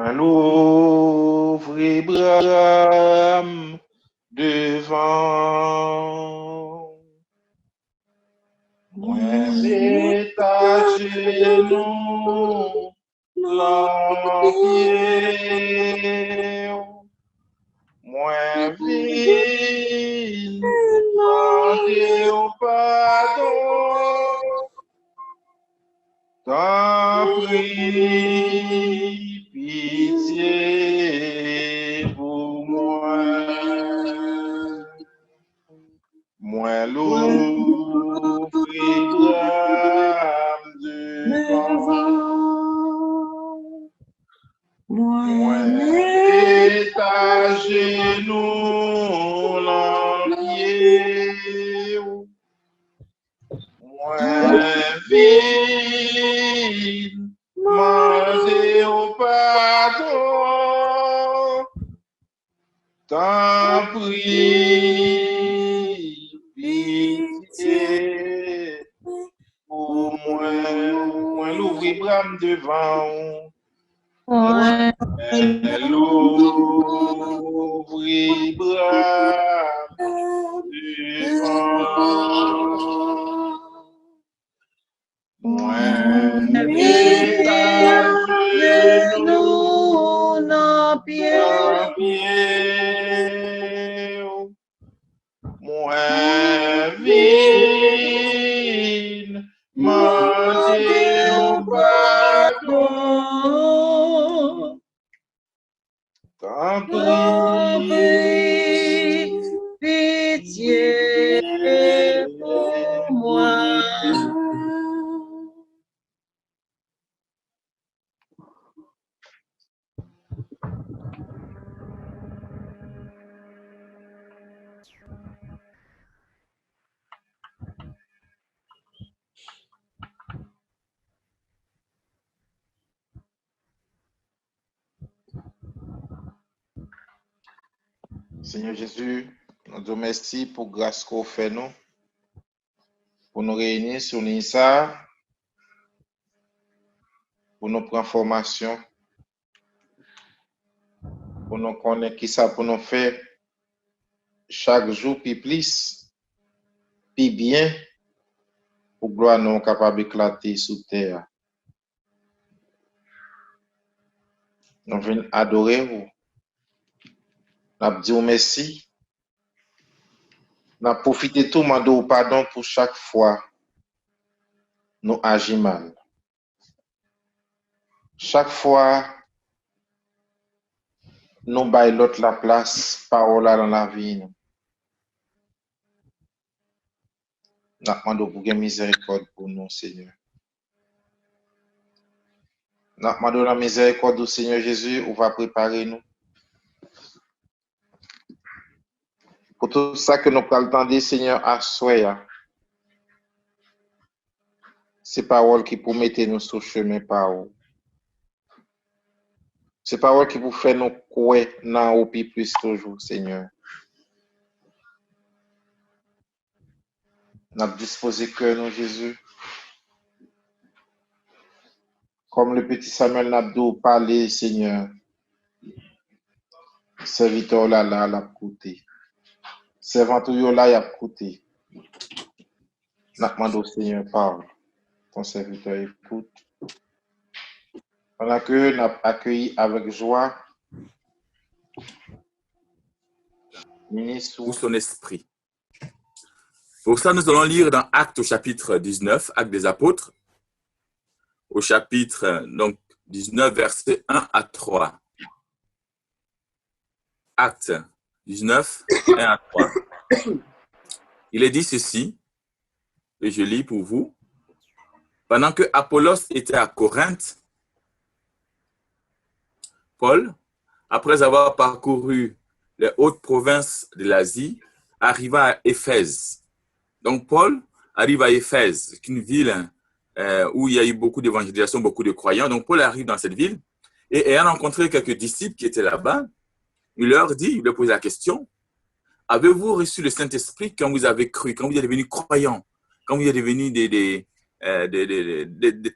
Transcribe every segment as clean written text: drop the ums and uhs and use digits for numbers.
Moi l'ouvre Abraham devant. Moi détaché non l'empied. Moi vil demander au pardon. T'en prie, pitié pour moi. Moi l'ouvre Abraham devant. Moi détaché nous l'empied. Moi vide, manger au pardon. T'en prie, pitié pour moi. Moi l'ouvrir bram devant. Moi l'ouvrir bram devant. Moi détaché nous l'empied. Moi vide, manger au pardon. T'en prie, pitié pour moi. Seigneur Jésus, nous te remercions pour la grâce qu'on fait nous, pour nous réunir sur l'INSA, pour nous prendre formation, pour nous connaître qui ça pour nous faire chaque jour, puis plus, puis bien, pour gloire nous capable d'éclater sous terre. Nous venons adorer vous. Nous disons merci. Nous profitons tout le pardon pour chaque fois nous agissons mal. Chaque fois, nous baillons l'autre la place, parole dans la vie. Nous demandons pour miséricorde pour nous, Seigneur. Nous demandons la miséricorde du Seigneur Jésus, on va préparer nous. Pour tout ça que nous pouvons entendre, Seigneur, à soi. Ces paroles qui pour mettre nous sur le chemin par où. Ces paroles qui pour faire nous croire dans au plus toujours, Seigneur. Nous avons disposé cœur nous, Jésus. Comme le petit Samuel Nabdou parlait, Seigneur. Serviteur là, l'a coûté. Servanteur là, il a coûté. Nous demandons, Seigneur, parle. Ton serviteur écoute. Pendant que nous avons accueilli avec joie, ministre ou son esprit. Pour cela, nous allons lire dans Actes au chapitre 19, Actes des Apôtres, au chapitre 19, versets 1 à 3. Actes 19, 1 à 3. Il est dit ceci, et je lis pour vous. Pendant que Apollos était à Corinthe, Paul, après avoir parcouru les hautes provinces de l'Asie, arriva à Éphèse. Donc Paul arrive à Éphèse, une ville où il y a eu beaucoup d'évangélisation, beaucoup de croyants. Donc Paul arrive dans cette ville et ayant rencontré quelques disciples qui étaient là-bas, il leur pose la question, avez-vous reçu le Saint-Esprit quand vous avez cru, quand vous êtes devenus croyants, quand vous êtes devenus des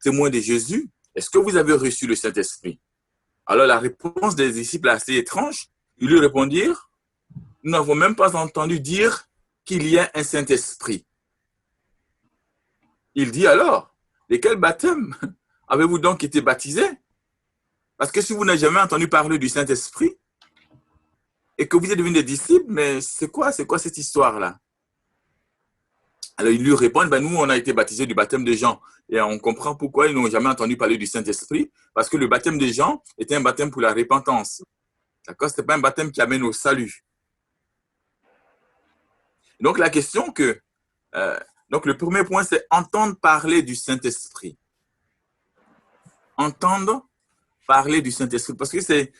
témoins de Jésus? Est-ce que vous avez reçu le Saint-Esprit? Alors la réponse des disciples est assez étrange. Ils lui répondirent, nous n'avons même pas entendu dire qu'il y a un Saint-Esprit. Il dit alors, de quel baptême avez-vous donc été baptisés? Parce que si vous n'avez jamais entendu parler du Saint-Esprit et que vous êtes devenus des disciples, mais c'est quoi cette histoire-là? Alors ils lui répondent, ben, nous on a été baptisés du baptême de Jean. Et on comprend pourquoi ils n'ont jamais entendu parler du Saint-Esprit, parce que le baptême de Jean était un baptême pour la repentance. D'accord? Ce n'était pas un baptême qui amène au salut. Donc la question que... donc le premier point, c'est entendre parler du Saint-Esprit. Entendre parler du Saint-Esprit, parce que c'est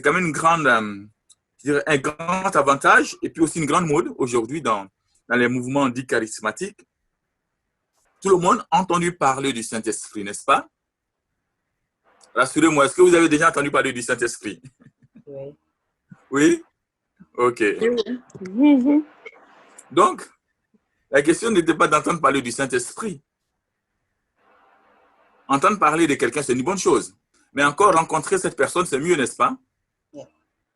quand même une grande, je dirais, un grand avantage et puis aussi une grande mode aujourd'hui dans les mouvements dits charismatiques. Tout le monde a entendu parler du Saint-Esprit, n'est-ce pas? Rassurez-moi, est-ce que vous avez déjà entendu parler du Saint-Esprit? Oui. Oui? Ok. Donc, la question n'était pas d'entendre parler du Saint-Esprit. Entendre parler de quelqu'un, c'est une bonne chose. Mais encore, rencontrer cette personne, c'est mieux, n'est-ce pas? Yeah.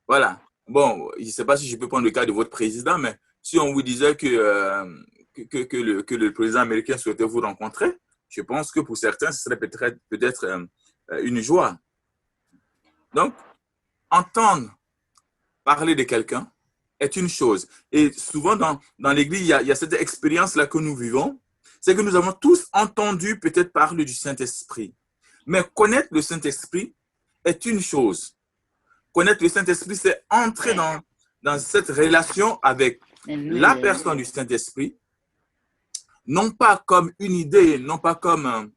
Voilà. Bon, je ne sais pas si je peux prendre le cas de votre président, mais si on vous disait que le président américain souhaitait vous rencontrer, je pense que pour certains, ce serait peut-être une joie. Donc, entendre parler de quelqu'un est une chose. Et souvent, dans l'Église, il y a cette expérience-là que nous vivons, c'est que nous avons tous entendu peut-être parler du Saint-Esprit. Mais connaître le Saint-Esprit est une chose. Connaître le Saint-Esprit, c'est entrer dans cette relation avec la personne du Saint-Esprit, non pas comme une idée, non pas comme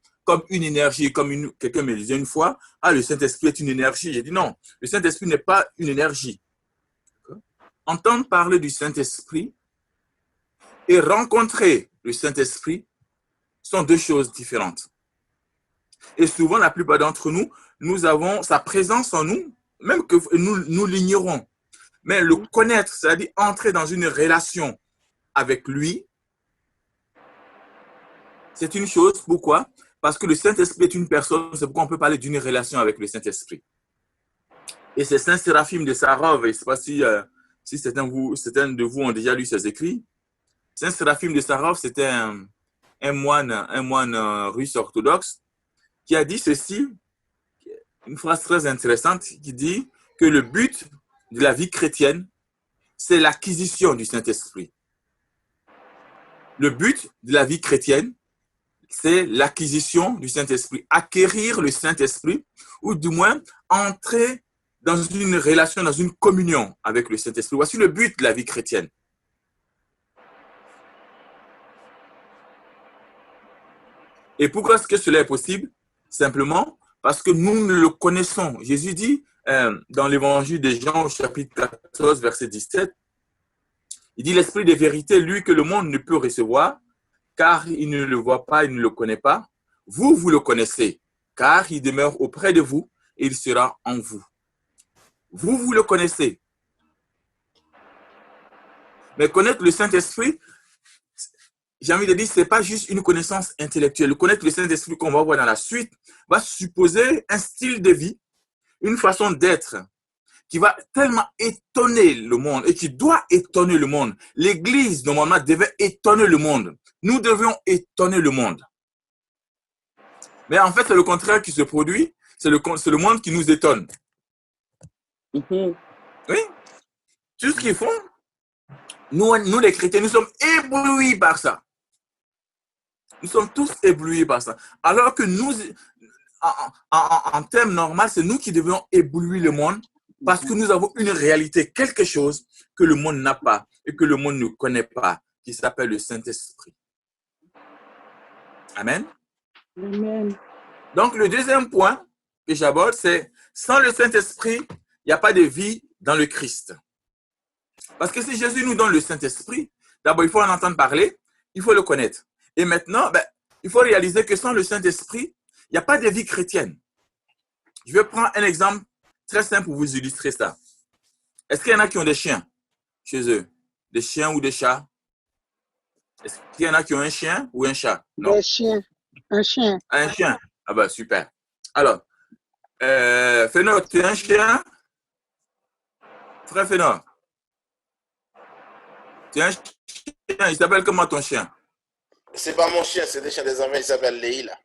une énergie, comme quelqu'un me disait une fois, ah, le Saint-Esprit est une énergie. J'ai dit non, le Saint-Esprit n'est pas une énergie. Entendre parler du Saint-Esprit et rencontrer le Saint-Esprit sont deux choses différentes. Et souvent, la plupart d'entre nous, nous avons sa présence en nous, même que nous l'ignorons. Mais le connaître, c'est-à-dire entrer dans une relation avec lui, c'est une chose. Pourquoi? Parce que le Saint-Esprit est une personne, c'est pourquoi on peut parler d'une relation avec le Saint-Esprit. Et c'est Saint Séraphime de Sarov, je ne sais pas si certains de vous ont déjà lu ses écrits. Saint Séraphime de Sarov, c'était un moine russe orthodoxe qui a dit ceci, une phrase très intéressante, qui dit que le but de la vie chrétienne, c'est l'acquisition du Saint-Esprit. Le but de la vie chrétienne, c'est l'acquisition du Saint-Esprit. Acquérir le Saint-Esprit, ou du moins entrer dans une relation, dans une communion avec le Saint-Esprit. Voici le but de la vie chrétienne. Et pourquoi est-ce que cela est possible? Simplement parce que nous le connaissons. Jésus dit dans l'évangile de Jean au chapitre 14, verset 17, il dit l'esprit de vérité, lui que le monde ne peut recevoir, car il ne le voit pas, il ne le connaît pas. Vous, vous le connaissez, car il demeure auprès de vous et il sera en vous. Vous, vous le connaissez. Mais connaître le Saint-Esprit, j'ai envie de dire, ce n'est pas juste une connaissance intellectuelle. Connaître le Saint-Esprit qu'on va voir dans la suite va supposer un style de vie, une façon d'être qui va tellement étonner le monde et qui doit étonner le monde. L'Église, normalement, devait étonner le monde. Nous devions étonner le monde. Mais en fait, c'est le contraire qui se produit. C'est le monde qui nous étonne. Oui. Tout ce qu'ils font, nous les chrétiens, nous sommes éblouis par ça. Nous sommes tous éblouis par ça. Alors que nous, en termes normaux, c'est nous qui devons éblouir le monde parce que nous avons une réalité, quelque chose que le monde n'a pas et que le monde ne connaît pas, qui s'appelle le Saint-Esprit. Amen. Amen. Donc, le deuxième point que j'aborde, c'est sans le Saint-Esprit, il n'y a pas de vie dans le Christ. Parce que si Jésus nous donne le Saint-Esprit, d'abord, il faut en entendre parler, il faut le connaître. Et maintenant, il faut réaliser que sans le Saint-Esprit, il n'y a pas de vie chrétienne. Je vais prendre un exemple très simple pour vous illustrer ça. Est-ce qu'il y en a qui ont des chiens chez eux? Des chiens ou des chats? Est-ce qu'il y en a qui ont un chien ou un chat? Non. Des chiens. Un chien. Un chien. Ah ben super. Alors, Fénor, tu es un chien? Frère Fénor, tu es un chien. Il s'appelle comment ton chien? C'est pas mon chien, c'est des chiens des amis, il s'appelle Leïla.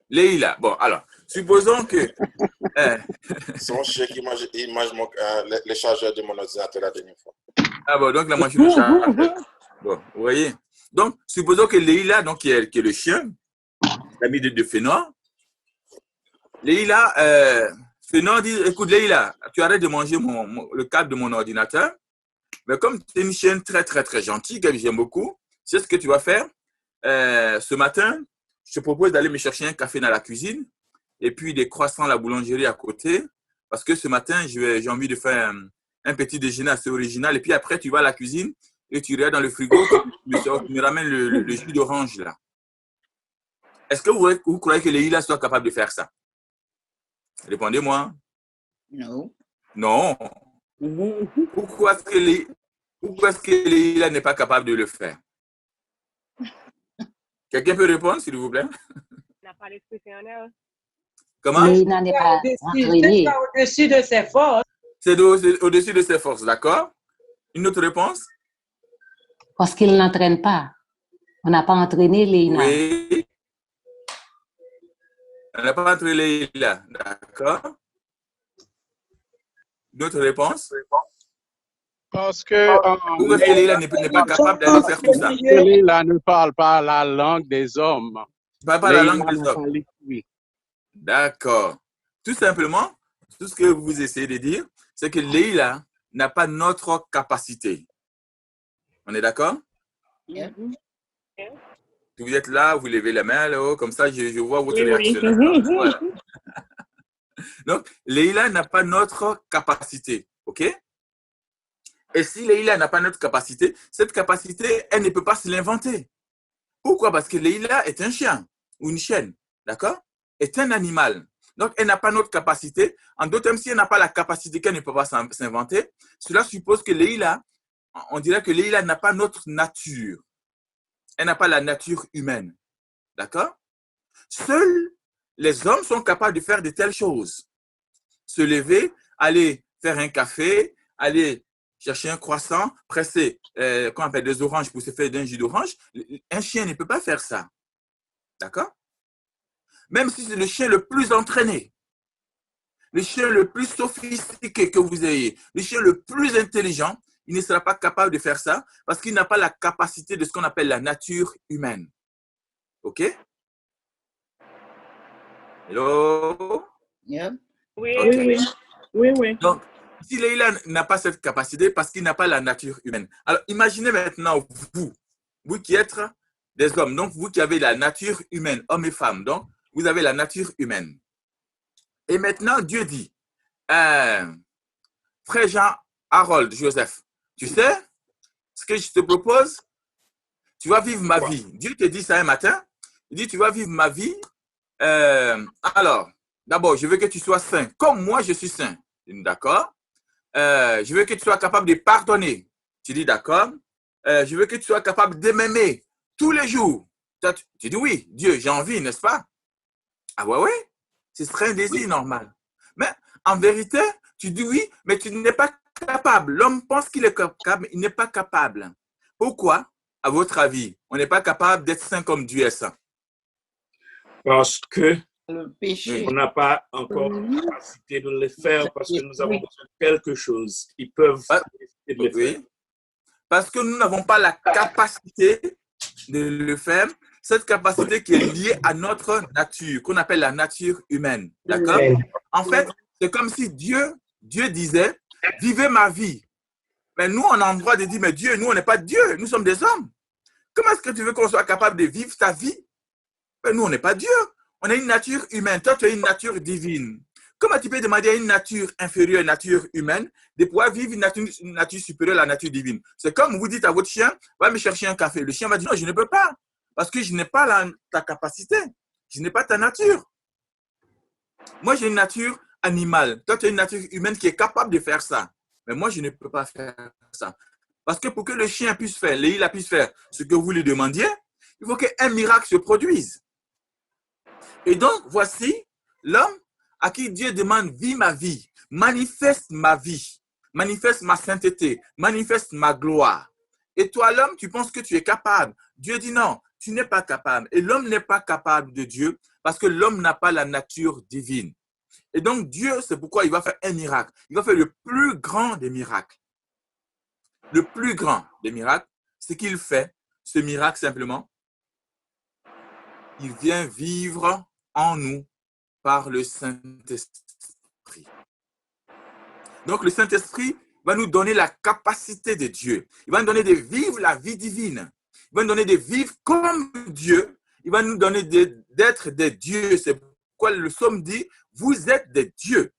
Leïla. Bon, alors, supposons que. Son chien qui mange, il mange les chargeurs de mon ordinateur la dernière fois. Ah bon, donc la machine de chargeur. Bon, vous voyez. Donc, supposons que Leïla, donc, qui est le chien, l'ami de Fénor. Leïla, Fénor dit, écoute Leïla, tu arrêtes de manger le câble de mon ordinateur. Mais comme tu es une chienne très, très, très gentille, que j'aime beaucoup, c'est ce que tu vas faire. Ce matin, je te propose d'aller me chercher un café dans la cuisine et puis des croissants à la boulangerie à côté. Parce que ce matin, j'ai envie de faire un petit déjeuner assez original. Et puis après, tu vas à la cuisine et tu regardes dans le frigo, tu me ramènes le jus d'orange là. Est-ce que vous croyez que Leïla soit capable de faire ça? Répondez-moi. Non. Non. Pourquoi est-ce que Leïla n'est pas capable de le faire? Quelqu'un peut répondre, s'il vous plaît? N'a pas l'esprit en elle. Comment? Leïla n'est pas entraînée. Au-dessus de ses forces. C'est au-dessus de ses forces, d'accord? Une autre réponse? Parce qu'il n'entraîne pas. On n'a pas entraîné Leïla. Oui. On n'a pas entraîné Leïla, d'accord? Une autre réponse? Parce que Pourquoi est-ce que Leïla n'est pas capable d'aller faire tout ça? Leïla ne parle pas la langue des hommes. Pas la langue des Leïla n'a hommes. pas l'écrit. D'accord. Tout simplement, tout ce que vous essayez de dire, c'est que Leïla n'a pas notre capacité. On est d'accord? Vous êtes là, vous levez la main là-haut, comme ça je vois votre réaction. Voilà. Donc, Leïla n'a pas notre capacité. OK? Et si Leïla n'a pas notre capacité, cette capacité, elle ne peut pas se l'inventer. Pourquoi? Parce que Leïla est un chien ou une chienne. D'accord? Est un animal. Donc, elle n'a pas notre capacité. En d'autres termes, si elle n'a pas la capacité qu'elle ne peut pas s'inventer, cela suppose que Leïla, on dirait que Leïla n'a pas notre nature. Elle n'a pas la nature humaine. D'accord? Seuls les hommes sont capables de faire de telles choses. Se lever, aller faire un café, aller chercher un croissant, presser qu'on appelle des oranges pour se faire d'un jus d'orange. Un chien ne peut pas faire ça. D'accord? Même si c'est le chien le plus entraîné, le chien le plus sophistiqué que vous ayez, le chien le plus intelligent, il ne sera pas capable de faire ça parce qu'il n'a pas la capacité de ce qu'on appelle la nature humaine. OK? Hello? Yep. Oui, Okay. Oui. Donc, si Leïla n'a pas cette capacité parce qu'il n'a pas la nature humaine. Alors, imaginez maintenant vous qui êtes des hommes, donc vous qui avez la nature humaine, hommes et femmes, donc vous avez la nature humaine. Et maintenant, Dieu dit, frère Jean, Harold, Joseph, tu sais ce que je te propose? Tu vas vivre ma vie. Dieu te dit ça un matin. Il dit, tu vas vivre ma vie. Alors, d'abord, je veux que tu sois saint, comme moi je suis saint. D'accord? Je veux que tu sois capable de pardonner. Tu dis d'accord? Je veux que tu sois capable de m'aimer tous les jours. Tu dis oui, Dieu, j'ai envie, n'est-ce pas? Ah ouais, ouais. Ce serait un désir normal. Mais en vérité, tu dis oui, mais tu n'es pas capable. L'homme pense qu'il est capable, mais il n'est pas capable. Pourquoi, à votre avis, on n'est pas capable d'être saint comme Dieu est saint? Parce que Le péché. on n'a pas encore la capacité de le faire parce que nous avons besoin de quelque chose. Ils peuvent essayer de le faire. Oui. Parce que nous n'avons pas la capacité de le faire. Cette capacité qui est liée à notre nature, qu'on appelle la nature humaine. D'accord? En fait, c'est comme si Dieu disait, vivez ma vie. Mais nous, on a le droit de dire, mais Dieu, nous, on n'est pas Dieu, nous sommes des hommes. Comment est-ce que tu veux qu'on soit capable de vivre ta vie? Mais nous, on n'est pas Dieu. On a une nature humaine. Toi, tu as une nature divine. Comment tu peux demander à une nature inférieure, une nature humaine, de pouvoir vivre une nature supérieure à la nature divine? C'est comme vous dites à votre chien, va me chercher un café. Le chien va dire, non, je ne peux pas. Parce que je n'ai pas ta capacité. Je n'ai pas ta nature. Moi, j'ai une nature animale. Toi, tu as une nature humaine qui est capable de faire ça. Mais moi, je ne peux pas faire ça. Parce que pour que le chien puisse faire, Leïla puisse faire ce que vous lui demandiez, il faut qu'un miracle se produise. Et donc, voici, l'homme à qui Dieu demande, vis ma vie, manifeste ma vie, manifeste ma sainteté, manifeste ma gloire. Et toi, l'homme, tu penses que tu es capable. Dieu dit non, tu n'es pas capable. Et l'homme n'est pas capable de Dieu parce que l'homme n'a pas la nature divine. Et donc, Dieu, c'est pourquoi il va faire un miracle. Il va faire le plus grand des miracles. Le plus grand des miracles, c'est qu'il fait ce miracle simplement. Il vient vivre en nous par le Saint-Esprit. Donc, le Saint-Esprit va nous donner la capacité de Dieu. Il va nous donner de vivre la vie divine. Il va nous donner de vivre comme Dieu. Il va nous donner d'être des dieux. C'est pourquoi le psaume dit, vous êtes des dieux.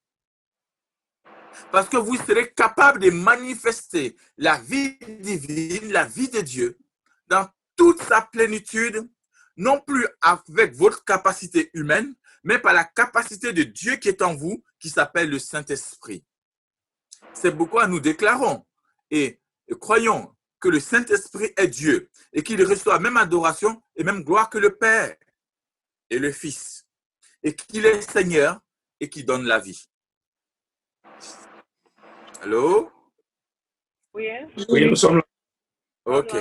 Parce que vous serez capable de manifester la vie divine, la vie de Dieu, dans toute sa plénitude, non plus avec votre capacité humaine, mais par la capacité de Dieu qui est en vous, qui s'appelle le Saint-Esprit. C'est pourquoi nous déclarons et croyons que le Saint-Esprit est Dieu et qu'il reçoit même adoration et même gloire que le Père et le Fils, et qu'il est Seigneur et qui donne la vie. Allô? Oui. Oui, nous sommes là. Ok.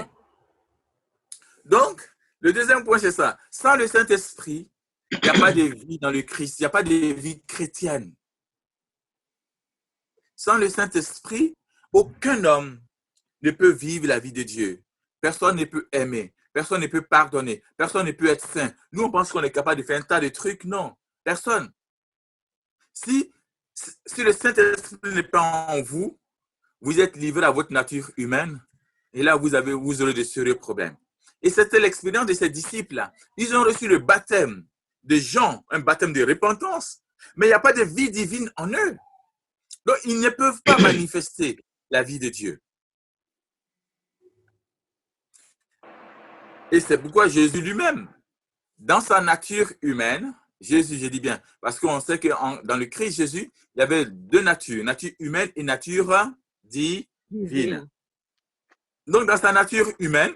Donc, le deuxième point, c'est ça. Sans le Saint-Esprit, il n'y a pas de vie dans le Christ, il n'y a pas de vie chrétienne. Sans le Saint-Esprit, aucun homme ne peut vivre la vie de Dieu. Personne ne peut aimer, personne ne peut pardonner, personne ne peut être saint. Nous, on pense qu'on est capable de faire un tas de trucs. Non, personne. Si le Saint-Esprit n'est pas en vous, vous êtes livré à votre nature humaine et là, vous aurez de sérieux problèmes. Et c'était l'expérience de ces disciples-là. Ils ont reçu le baptême de Jean, un baptême de repentance, mais il n'y a pas de vie divine en eux. Donc, ils ne peuvent pas manifester la vie de Dieu. Et c'est pourquoi Jésus lui-même, dans sa nature humaine, Jésus, je dis bien, parce qu'on sait que dans le Christ Jésus, il y avait deux natures, nature humaine et nature divine. Donc, dans sa nature humaine,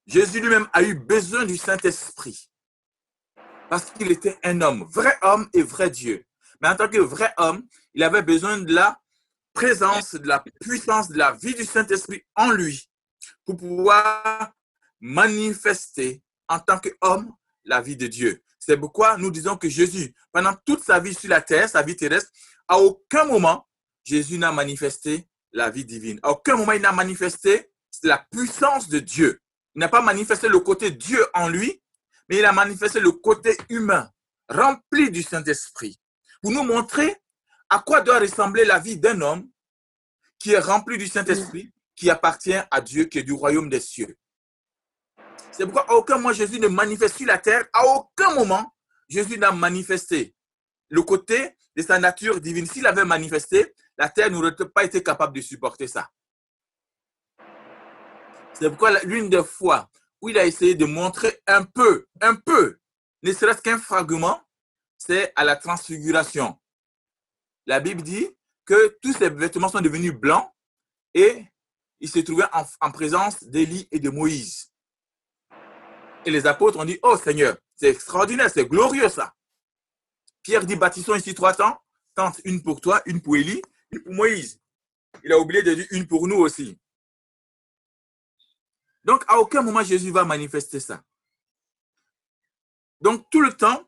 Jésus lui-même a eu besoin du Saint-Esprit parce qu'il était un homme et vrai Dieu. Mais en tant que vrai homme, il avait besoin de la présence, de la puissance, de la vie du Saint-Esprit en lui pour pouvoir manifester en tant qu'homme la vie de Dieu. C'est pourquoi nous disons que Jésus, pendant toute sa vie sur la terre, sa vie terrestre, à aucun moment, Jésus n'a manifesté la vie divine. À aucun moment, il n'a manifesté la puissance de Dieu. Il n'a pas manifesté le côté Dieu en lui, mais il a manifesté le côté humain, rempli du Saint-Esprit, pour nous montrer à quoi doit ressembler la vie d'un homme qui est rempli du Saint-Esprit, qui appartient à Dieu, qui est du royaume des cieux. C'est pourquoi à aucun moment Jésus ne manifeste sur la terre, à aucun moment Jésus n'a manifesté le côté de sa nature divine. S'il avait manifesté, la terre n'aurait pas été capable de supporter ça. C'est pourquoi l'une des fois où il a essayé de montrer un peu, ne serait-ce qu'un fragment, c'est à la transfiguration. La Bible dit que tous ses vêtements sont devenus blancs et il se trouvait en présence d'Élie et de Moïse. Et les apôtres ont dit, oh Seigneur, c'est extraordinaire, c'est glorieux ça. Pierre dit, bâtissons ici 3 tentes, une pour toi, une pour Élie, une pour Moïse. Il a oublié de dire une pour nous aussi. Donc, à aucun moment, Jésus va manifester ça. Donc, tout le temps,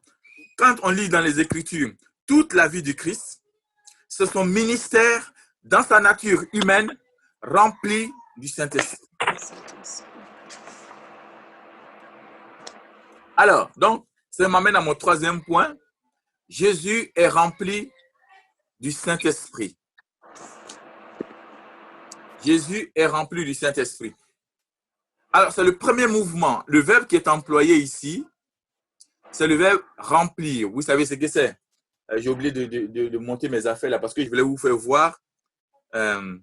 quand on lit dans les Écritures toute la vie du Christ, c'est son ministère dans sa nature humaine rempli du Saint-Esprit. Alors, donc, ça m'amène à mon troisième point. Jésus est rempli du Saint-Esprit. Jésus est rempli du Saint-Esprit. Alors, c'est le premier mouvement. Le verbe qui est employé ici, c'est le verbe remplir. Vous savez ce que c'est? J'ai oublié de monter mes affaires là parce que je voulais vous faire voir. Je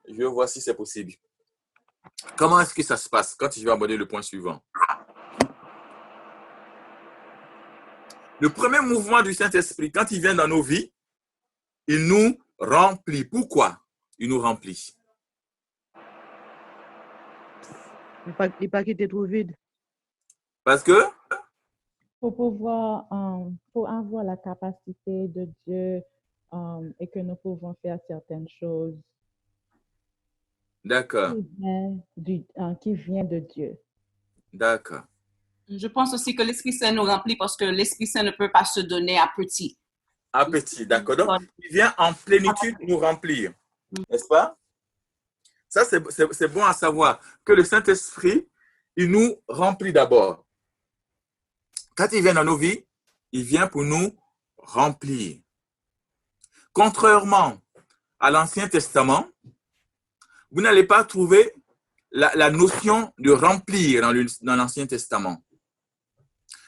vais voir si c'est possible. Comment est-ce que ça se passe quand je vais aborder le point suivant? Le premier mouvement du Saint-Esprit, quand il vient dans nos vies, il nous remplit. Pourquoi il nous remplit? Il n'est pas quitté trop vide. Parce que pour avoir la capacité de Dieu et que nous pouvons faire certaines choses D'accord, qui vient de Dieu. d'accord. Je pense aussi que l'Esprit Saint nous remplit parce que l'Esprit Saint ne peut pas se donner à petit. Appétit, d'accord. Donc, il vient en plénitude nous remplir, n'est-ce pas? Ça, c'est bon à savoir que le Saint-Esprit, il nous remplit d'abord. Quand il vient dans nos vies, il vient pour nous remplir. Contrairement à l'Ancien Testament, vous n'allez pas trouver la notion de remplir dans l'Ancien Testament.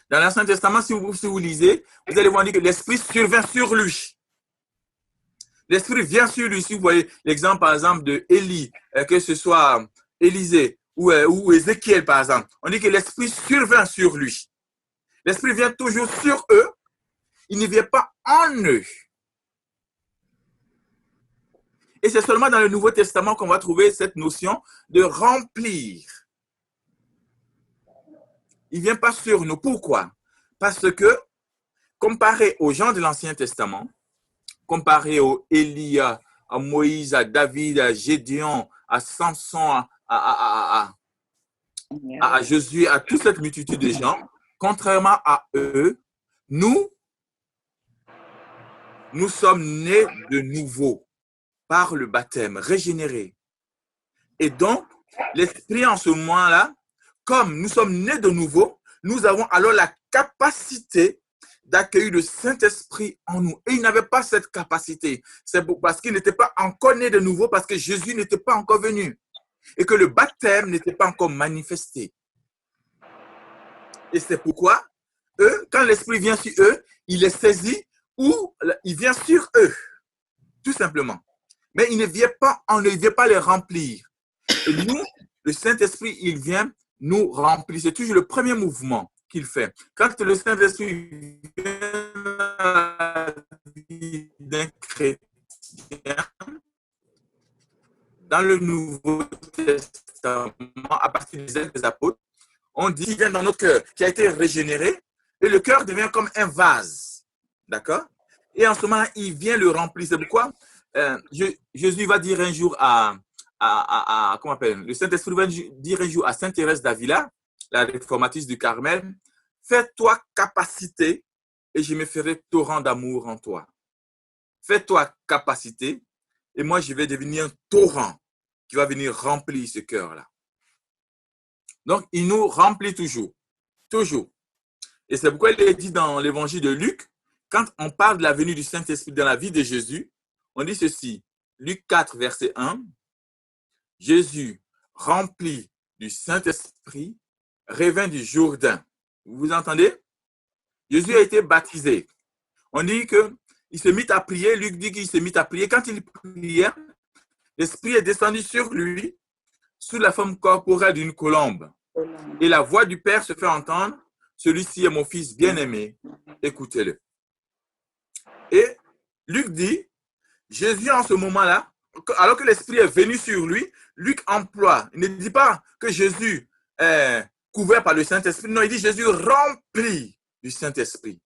Dans l'Ancien Testament, si vous lisez, vous allez voir que l'Esprit survient sur lui. L'Esprit vient sur lui. Si vous voyez l'exemple, par exemple, de Élie, que ce soit Élisée ou Ézéchiel, par exemple, on dit que l'Esprit survient sur lui. L'Esprit vient toujours sur eux. Il ne vient pas en eux. Et c'est seulement dans le Nouveau Testament qu'on va trouver cette notion de remplir. Il ne vient pas sur nous. Pourquoi? Parce que, comparé aux gens de l'Ancien Testament, comparé aux Élie, à Moïse, à David, à Gédéon, à Samson, à Josué, à toute cette multitude de gens, contrairement à eux, nous sommes nés de nouveau par le baptême, régénérés. Et donc, l'Esprit en ce moment-là, comme nous sommes nés de nouveau, nous avons alors la capacité d'accueillir le Saint-Esprit en nous. Et il n'avait pas cette capacité. C'est parce qu'il n'était pas encore né de nouveau, parce que Jésus n'était pas encore venu. Et que le baptême n'était pas encore manifesté. Et c'est pourquoi, eux, quand l'Esprit vient sur eux, il les saisit ou il vient sur eux. Tout simplement. Mais il ne vient pas, on ne vient pas les remplir. Et nous, le Saint-Esprit, il vient nous remplir. C'est toujours le premier mouvement qu'il fait. Quand le Saint-Esprit vient dans la vie d'un chrétien, dans le Nouveau Testament, à partir des Actes des Apôtres, on dit qu'il vient dans notre cœur, qui a été régénéré, et le cœur devient comme un vase. D'accord? Et en ce moment-là, il vient le remplir. C'est pourquoi Jésus va dire un jour comment on appelle, le Saint-Esprit va dire un jour à Sainte Thérèse d'Avila, la réformatrice du Carmel, fais-toi capacité et je me ferai torrent d'amour en toi. Fais-toi capacité et moi je vais devenir un torrent qui va venir remplir ce cœur-là. Donc, il nous remplit toujours. Toujours. Et c'est pourquoi il est dit dans l'évangile de Luc, quand on parle de la venue du Saint-Esprit dans la vie de Jésus, on dit ceci, Luc 4, verset 1, Jésus, rempli du Saint-Esprit, revint du Jourdain. Vous entendez? Jésus a été baptisé. On dit qu'il se mit à prier, Luc dit qu'il se mit à prier. Quand il priait, l'Esprit est descendu sur lui sous la forme corporelle d'une colombe. Et la voix du Père se fait entendre, celui-ci est mon Fils bien-aimé, écoutez-le. Et Luc dit, Jésus en ce moment-là, alors que l'Esprit est venu sur lui, Luc emploie, il ne dit pas que Jésus est couvert par le Saint-Esprit, non, il dit Jésus rempli du Saint-Esprit.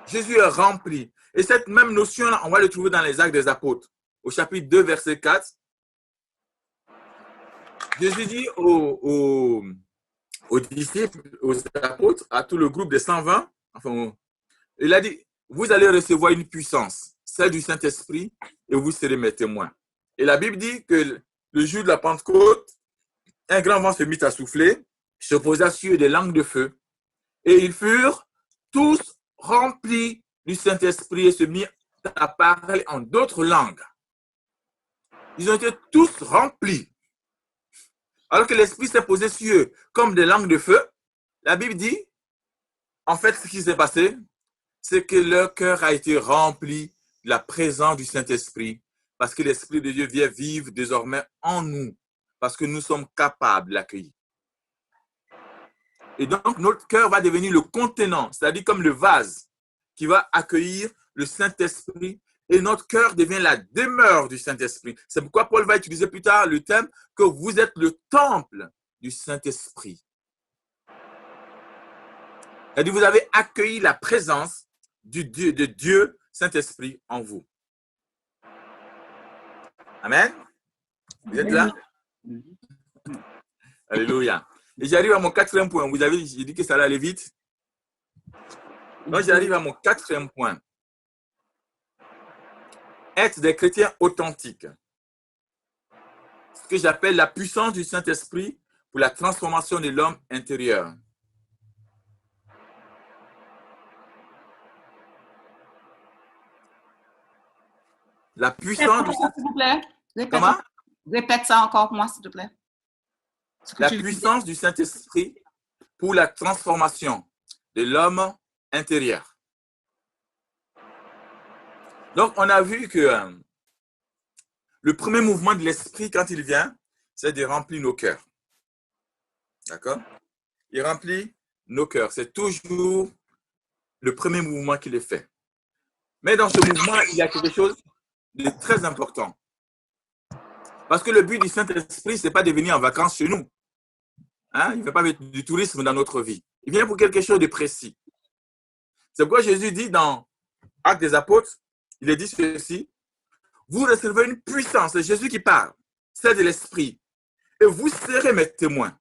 Jésus est rempli. Et cette même notion-là, on va le trouver dans les Actes des Apôtres, au chapitre 2, verset 4. Jésus dit aux disciples, aux apôtres, à tout le groupe des 120, enfin, il a dit, vous allez recevoir une puissance, celle du Saint-Esprit, et vous serez mes témoins. Et la Bible dit que le jour de la Pentecôte, un grand vent se mit à souffler, se posa sur des langues de feu, et ils furent tous remplis du Saint-Esprit et se mirent à parler en d'autres langues. Ils ont été tous remplis. Alors que l'Esprit s'est posé sur eux comme des langues de feu, la Bible dit, en fait, ce qui s'est passé, c'est que leur cœur a été rempli de la présence du Saint-Esprit, parce que l'Esprit de Dieu vient vivre désormais en nous, parce que nous sommes capables de l'accueillir. Et donc, notre cœur va devenir le contenant, c'est-à-dire comme le vase qui va accueillir le Saint-Esprit, et notre cœur devient la demeure du Saint-Esprit. C'est pourquoi Paul va utiliser plus tard le thème que vous êtes le temple du Saint-Esprit. C'est-à-dire, vous avez accueilli la présence de Dieu Saint-Esprit en vous. Amen. Vous êtes là? Alléluia. Et j'arrive à mon 4e point. Vous avez j'ai dit que ça allait aller vite. Donc, j'arrive à mon 4e point. Être des chrétiens authentiques. Ce que j'appelle la puissance du Saint-Esprit pour la transformation de l'homme intérieur. La puissance du S'il vous plaît. Comment? Répète ça encore pour moi, s'il te plaît. La puissance du Saint-Esprit pour la transformation de l'homme intérieur. Donc, on a vu que le premier mouvement de l'Esprit, quand il vient, c'est de remplir nos cœurs. D'accord? Il remplit nos cœurs. C'est toujours le premier mouvement qu'il est fait. Mais dans ce mouvement, il y a quelque chose de très important. Parce que le but du Saint-Esprit, ce n'est pas de venir en vacances chez nous. Hein? Il ne fait pas du tourisme dans notre vie. Il vient pour quelque chose de précis. C'est pourquoi Jésus dit dans Actes des Apôtres, il a dit ceci, vous recevez une puissance, c'est Jésus qui parle, c'est de l'Esprit, et vous serez mes témoins.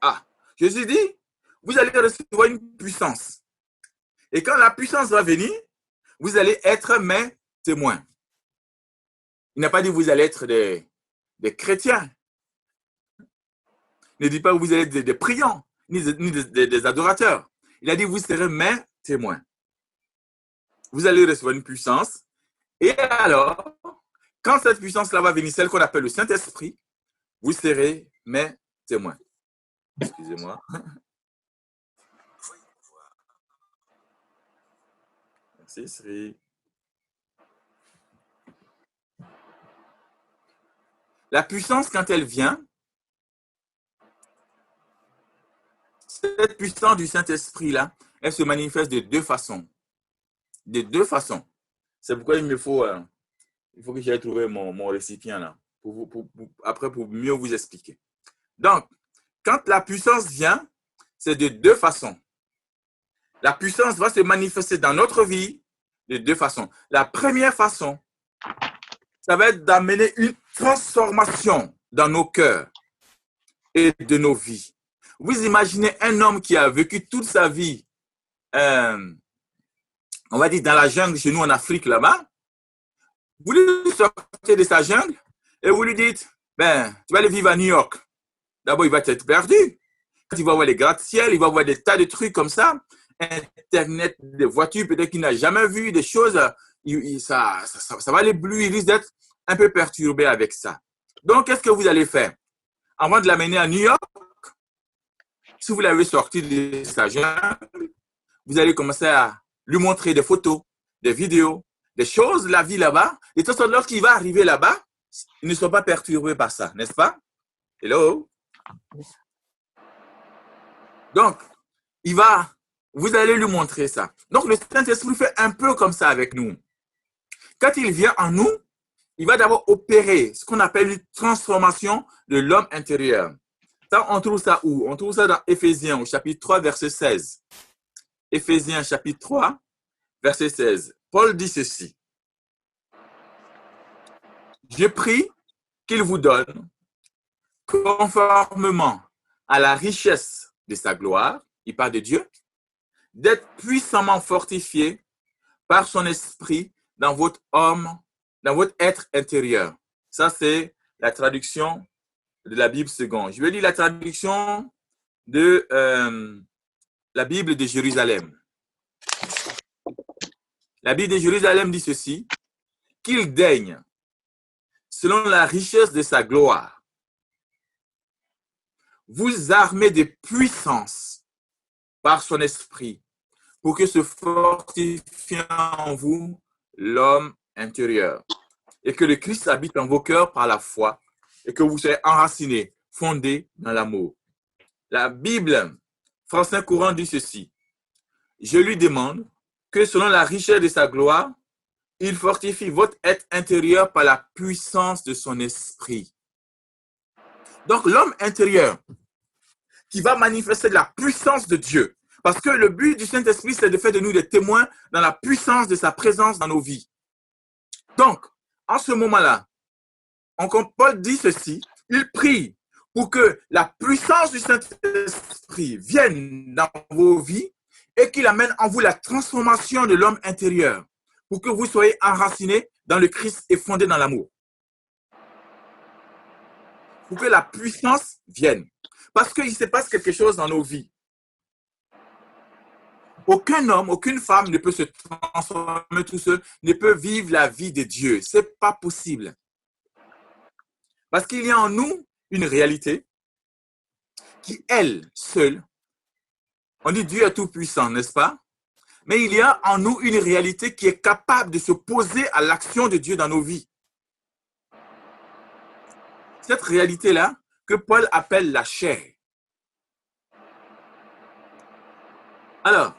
Ah, Jésus dit, vous allez recevoir une puissance. Et quand la puissance va venir, vous allez être mes témoins. Il n'a pas dit vous allez être des chrétiens. Il ne dit pas que vous allez être des priants, ni des adorateurs. Il a dit vous serez mes témoins. Vous allez recevoir une puissance. Et alors, quand cette puissance-là va venir, celle qu'on appelle le Saint-Esprit, vous serez mes témoins. Excusez-moi. Merci, Sri. La puissance, quand elle vient, cette puissance du Saint-Esprit-là, elle se manifeste de deux façons. De deux façons. C'est pourquoi il faut que j'aille trouver mon récipient là, après pour mieux vous expliquer. Donc, quand la puissance vient, c'est de deux façons. La puissance va se manifester dans notre vie de deux façons. La première façon, ça va être d'amener une transformation dans nos cœurs et de nos vies. Vous imaginez un homme qui a vécu toute sa vie, on va dire dans la jungle chez nous en Afrique là-bas. Vous lui sortez de sa jungle et vous lui dites, ben, tu vas aller vivre à New York. D'abord, il va être perdu. Quand il va voir les gratte-ciel, il va voir des tas de trucs comme ça. Internet, des voitures, peut-être qu'il n'a jamais vu, des choses. Ça va l'éblouir. Il risque d'être un peu perturbé avec ça. Donc, qu'est-ce que vous allez faire? Avant de l'amener à New York, si vous l'avez sorti de sa jungle, vous allez commencer à lui montrer des photos, des vidéos, des choses, la vie là-bas. Et tout ça, lorsqu'il va arriver là-bas, ils ne sont pas perturbés par ça, n'est-ce pas? Hello? Donc, vous allez lui montrer ça. Donc, le Saint-Esprit fait un peu comme ça avec nous. Quand il vient en nous, il va d'abord opérer ce qu'on appelle une transformation de l'homme intérieur. Ça, on trouve ça où? On trouve ça dans Éphésiens, au chapitre 3, verset 16. Éphésiens, chapitre 3, verset 16. Paul dit ceci. Je prie qu'il vous donne, conformément à la richesse de sa gloire, il parle de Dieu, d'être puissamment fortifié par son esprit dans votre être intérieur. Ça, c'est la traduction de la Bible seconde. Je vais lire la traduction de la Bible de Jérusalem. La Bible de Jérusalem dit ceci, qu'il daigne, selon la richesse de sa gloire, vous armer de puissance par son esprit, pour que se fortifie en vous l'homme intérieur, et que le Christ habite en vos cœurs par la foi, et que vous soyez enracinés, fondés dans l'amour. La Bible, français courant, dit ceci, je lui demande que selon la richesse de sa gloire, il fortifie votre être intérieur par la puissance de son esprit. Donc, l'homme intérieur qui va manifester de la puissance de Dieu. Parce que le but du Saint-Esprit, c'est de faire de nous des témoins dans la puissance de sa présence dans nos vies. Donc, en ce moment-là, quand Paul dit ceci, il prie pour que la puissance du Saint-Esprit vienne dans vos vies et qu'il amène en vous la transformation de l'homme intérieur pour que vous soyez enracinés dans le Christ et fondés dans l'amour. Pour que la puissance vienne. Parce qu'il se passe quelque chose dans nos vies. Aucun homme, aucune femme ne peut se transformer tout seul, ne peut vivre la vie de Dieu. Ce n'est pas possible. Parce qu'il y a en nous une réalité qui, elle, seule, on dit Dieu est tout puissant, n'est-ce pas? Mais il y a en nous une réalité qui est capable de s'opposer à l'action de Dieu dans nos vies. Cette réalité-là, que Paul appelle la chair. Alors,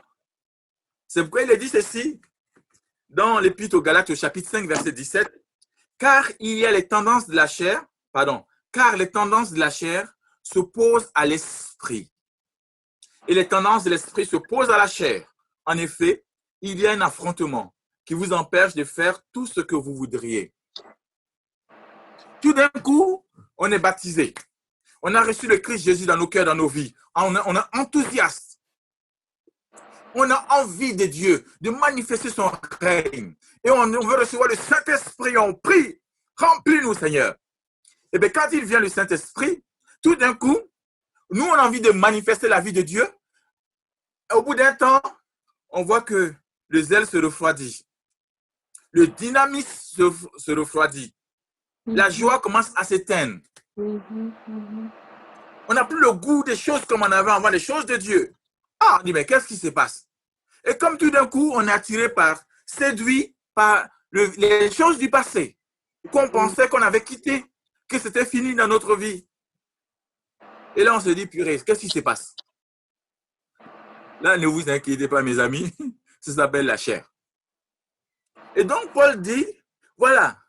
c'est pourquoi il a dit ceci dans l'Épître aux Galates au chapitre 5, verset 17. Car il y a les tendances de la chair, car les tendances de la chair s'opposent à l'esprit. Et les tendances de l'esprit s'opposent à la chair. En effet, il y a un affrontement qui vous empêche de faire tout ce que vous voudriez. Tout d'un coup, on est baptisé. On a reçu le Christ Jésus dans nos cœurs, dans nos vies. On est enthousiaste. On a envie de Dieu, de manifester son règne. Et on veut recevoir le Saint-Esprit. On prie, remplis-nous, Seigneur. Et bien, quand il vient le Saint-Esprit, tout d'un coup, nous, on a envie de manifester la vie de Dieu. Et au bout d'un temps, on voit que le zèle se refroidit. Le dynamisme se refroidit. La joie commence à s'éteindre. On n'a plus le goût des choses comme on avait avant, les choses de Dieu. Ah, on dit, mais qu'est-ce qui se passe? Et comme tout d'un coup, on est attiré séduit par les choses du passé, qu'on pensait qu'on avait quitté, que c'était fini dans notre vie. Et là, on se dit, purée, qu'est-ce qui se passe? Là, ne vous inquiétez pas, mes amis, ça s'appelle la chair. Et donc, Paul dit, voilà,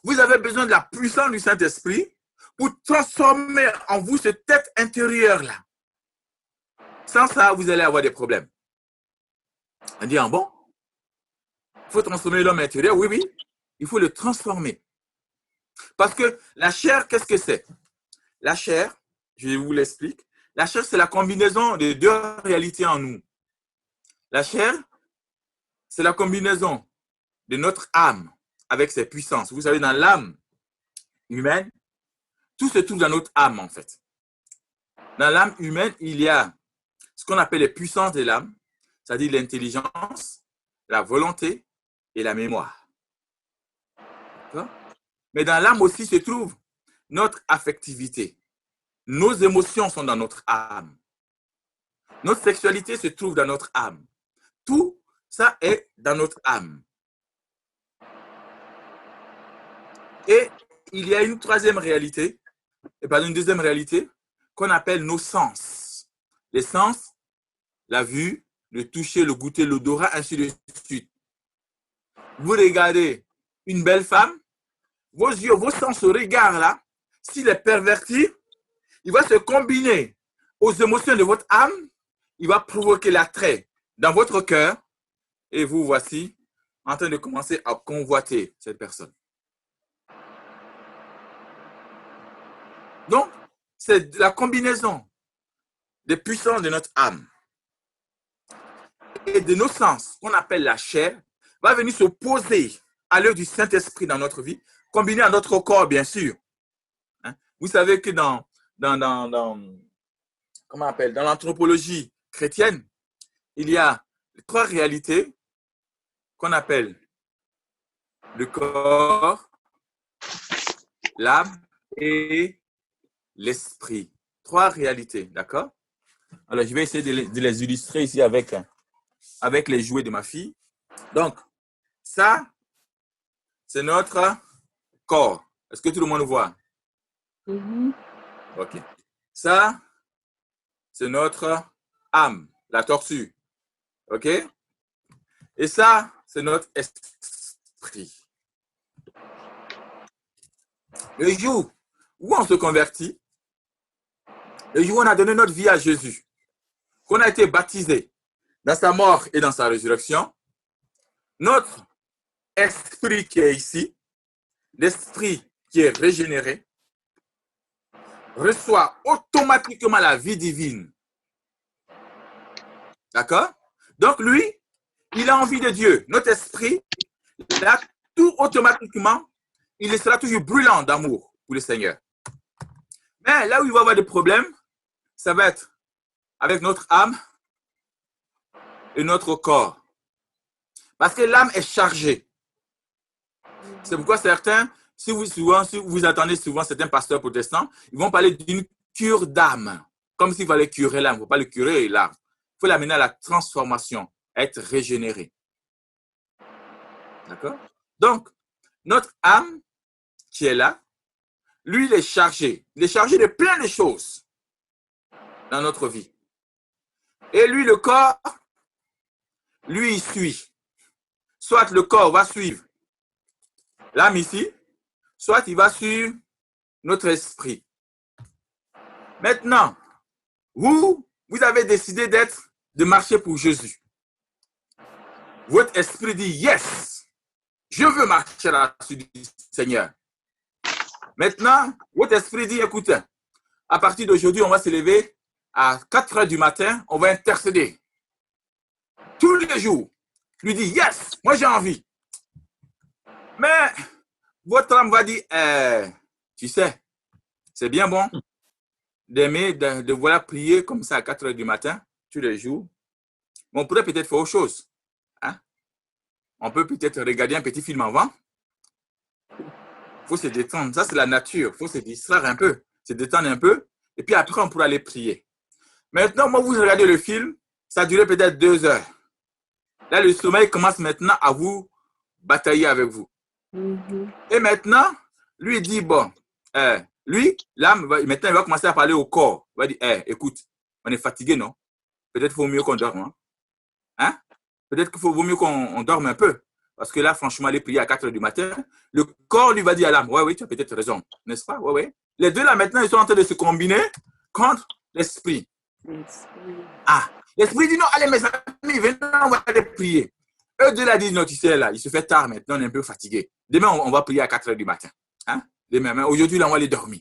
vous avez besoin de la puissance du Saint-Esprit pour transformer en vous cette tête intérieure-là. Sans ça, vous allez avoir des problèmes. On dit, ah bon? Il faut transformer l'homme intérieur? Oui, oui, il faut le transformer. Parce que la chair, qu'est-ce que c'est? La chair, je vous l'explique, la chair, c'est la combinaison de deux réalités en nous. La chair, c'est la combinaison de notre âme avec ses puissances. Vous savez, dans l'âme humaine, tout se trouve dans notre âme, en fait. Dans l'âme humaine, il y a ce qu'on appelle les puissances de l'âme, c'est-à-dire l'intelligence, la volonté et la mémoire. Mais dans l'âme aussi se trouve notre affectivité. Nos émotions sont dans notre âme. Notre sexualité se trouve dans notre âme. Tout ça est dans notre âme. Et il y a une troisième réalité, et pas une deuxième réalité, qu'on appelle nos sens. Les sens, la vue, le toucher, le goûter, l'odorat, ainsi de suite. Vous regardez une belle femme, vos yeux, vos sens, ce regard-là, s'il est perverti, il va se combiner aux émotions de votre âme, il va provoquer l'attrait dans votre cœur, et vous voici en train de commencer à convoiter cette personne. Donc, c'est la combinaison des puissances de notre âme et de nos sens, qu'on appelle la chair, va venir s'opposer à l'œuvre du Saint-Esprit dans notre vie, combiné à notre corps, bien sûr. Vous savez que dans l'anthropologie chrétienne, il y a trois réalités qu'on appelle le corps, l'âme et l'esprit. Trois réalités, d'accord? Alors, je vais essayer de les illustrer ici avec les jouets de ma fille. Donc, ça, c'est notre corps. Est-ce que tout le monde voit? OK. Ça, c'est notre âme, la tortue. OK? Et ça, c'est notre esprit. Le jour où on se convertit, le jour où on a donné notre vie à Jésus, qu'on a été baptisé dans sa mort et dans sa résurrection, notre esprit qui est ici, l'esprit qui est régénéré, reçoit automatiquement la vie divine. D'accord? Donc lui, il a envie de Dieu. Notre esprit, là, tout automatiquement, il sera toujours brûlant d'amour pour le Seigneur. Mais là où il va y avoir des problèmes, ça va être avec notre âme et notre corps. Parce que l'âme est chargée. C'est pourquoi certains, si vous attendez souvent certains pasteurs protestants, ils vont parler d'une cure d'âme. Comme s'il fallait curer l'âme. Il ne faut pas le curer l'âme. Il faut l'amener à la transformation, à être régénéré. D'accord? Donc, notre âme qui est là, lui, il est chargé. Il est chargé de plein de choses dans notre vie. Et lui, le corps, lui, il suit. Soit le corps va suivre l'âme ici, soit il va suivre notre esprit. Maintenant, vous avez décidé de marcher pour Jésus. Votre esprit dit, yes, je veux marcher à la suite du Seigneur. Maintenant, votre esprit dit, écoute, à partir d'aujourd'hui, on va se lever à 4 heures du matin, on va intercéder. Tous les jours. Lui dit, yes, moi j'ai envie. Mais votre âme va dire, tu sais, c'est bien bon d'aimer, de vouloir prier comme ça à 4 heures du matin, tous les jours. Mais on pourrait peut-être faire autre chose. Hein? On peut peut-être regarder un petit film avant. Il faut se détendre. Ça, c'est la nature. Il faut se distraire un peu, se détendre un peu. Et puis après, on pourra aller prier. Maintenant, moi, vous regardez le film, ça a duré peut-être 2 heures. Là, le sommeil commence maintenant à vous batailler avec vous. Et maintenant, lui dit, bon, lui, l'âme, maintenant, il va commencer à parler au corps. Il va dire, écoute, on est fatigué, non? Peut-être qu'il vaut mieux qu'on dorme. Hein? Peut-être qu'il vaut mieux qu'on dorme un peu. Parce que là, franchement, aller prier à 4 heures du matin, le corps lui va dire à l'âme, oui, tu as peut-être raison. N'est-ce pas? Oui. Les deux, là, maintenant, ils sont en train de se combiner contre l'esprit. Ah, l'esprit dit non, allez mes amis, venez, on va aller prier. Eux deux là disent non, tu sais là, il se fait tard maintenant, on est un peu fatigué. Demain, on va prier à 4 heures du matin. Hein? Demain, mais aujourd'hui, là, on va aller dormir.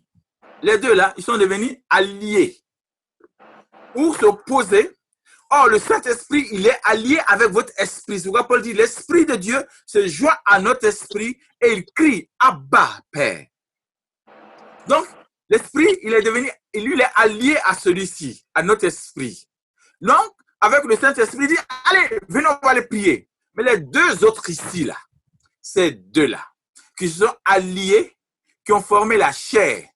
Les deux là, ils sont devenus alliés pour s'opposer. Or, le Saint-Esprit, il est allié avec votre esprit. C'est pourquoi Paul dit, l'Esprit de Dieu se joint à notre esprit et il crie, Abba, Père. Donc, l'esprit, il est allié à celui-ci, à notre esprit. Donc, avec le Saint-Esprit, il dit, allez, venez, on va aller prier. Mais les deux autres ici, là, ces deux-là, qui sont alliés, qui ont formé la chair,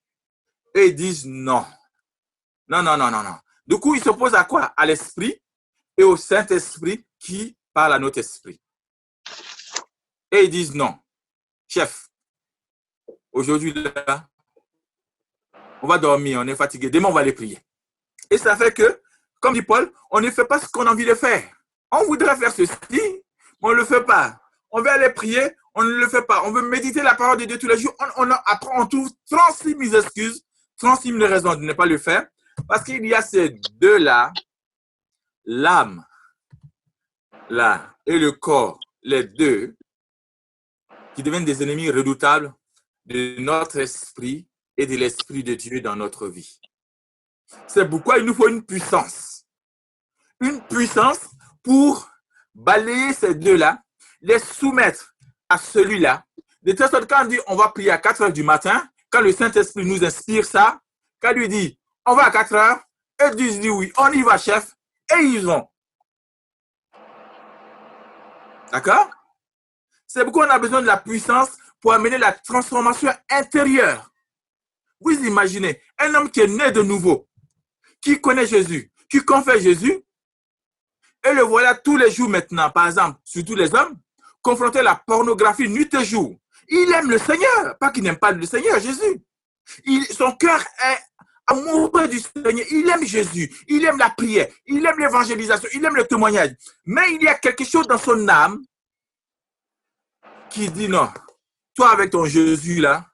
et ils disent non. Non. Du coup, ils s'opposent à quoi? À l'esprit et au Saint-Esprit qui parle à notre esprit. Et ils disent non. Chef, aujourd'hui, là, on va dormir, on est fatigué. Demain, on va aller prier. Et ça fait que, comme dit Paul, on ne fait pas ce qu'on a envie de faire. On voudrait faire ceci, mais on ne le fait pas. On veut aller prier, on ne le fait pas. On veut méditer la parole de Dieu tous les jours. Après, on trouve 36 000 excuses, 36 000 raisons de ne pas le faire. Parce qu'il y a ces deux-là, l'âme, là, et le corps, les deux, qui deviennent des ennemis redoutables de notre esprit et de l'Esprit de Dieu dans notre vie. C'est pourquoi il nous faut une puissance. Une puissance pour balayer ces deux-là, les soumettre à celui-là. De telle sorte, quand on dit on va prier à 4 heures du matin, quand le Saint-Esprit nous inspire ça, quand il lui dit on va à 4 heures, et Dieu dit oui, on y va, chef, et ils vont. D'accord? C'est pourquoi on a besoin de la puissance pour amener la transformation intérieure. Vous imaginez, un homme qui est né de nouveau, qui connaît Jésus, qui confesse Jésus, et le voilà tous les jours maintenant, par exemple, surtout les hommes, confrontés à la pornographie nuit et jour. Il aime le Seigneur, pas qu'il n'aime pas le Seigneur, Jésus. Son cœur est amoureux du Seigneur, il aime Jésus, il aime la prière, il aime l'évangélisation, il aime le témoignage. Mais il y a quelque chose dans son âme qui dit non, toi avec ton Jésus là,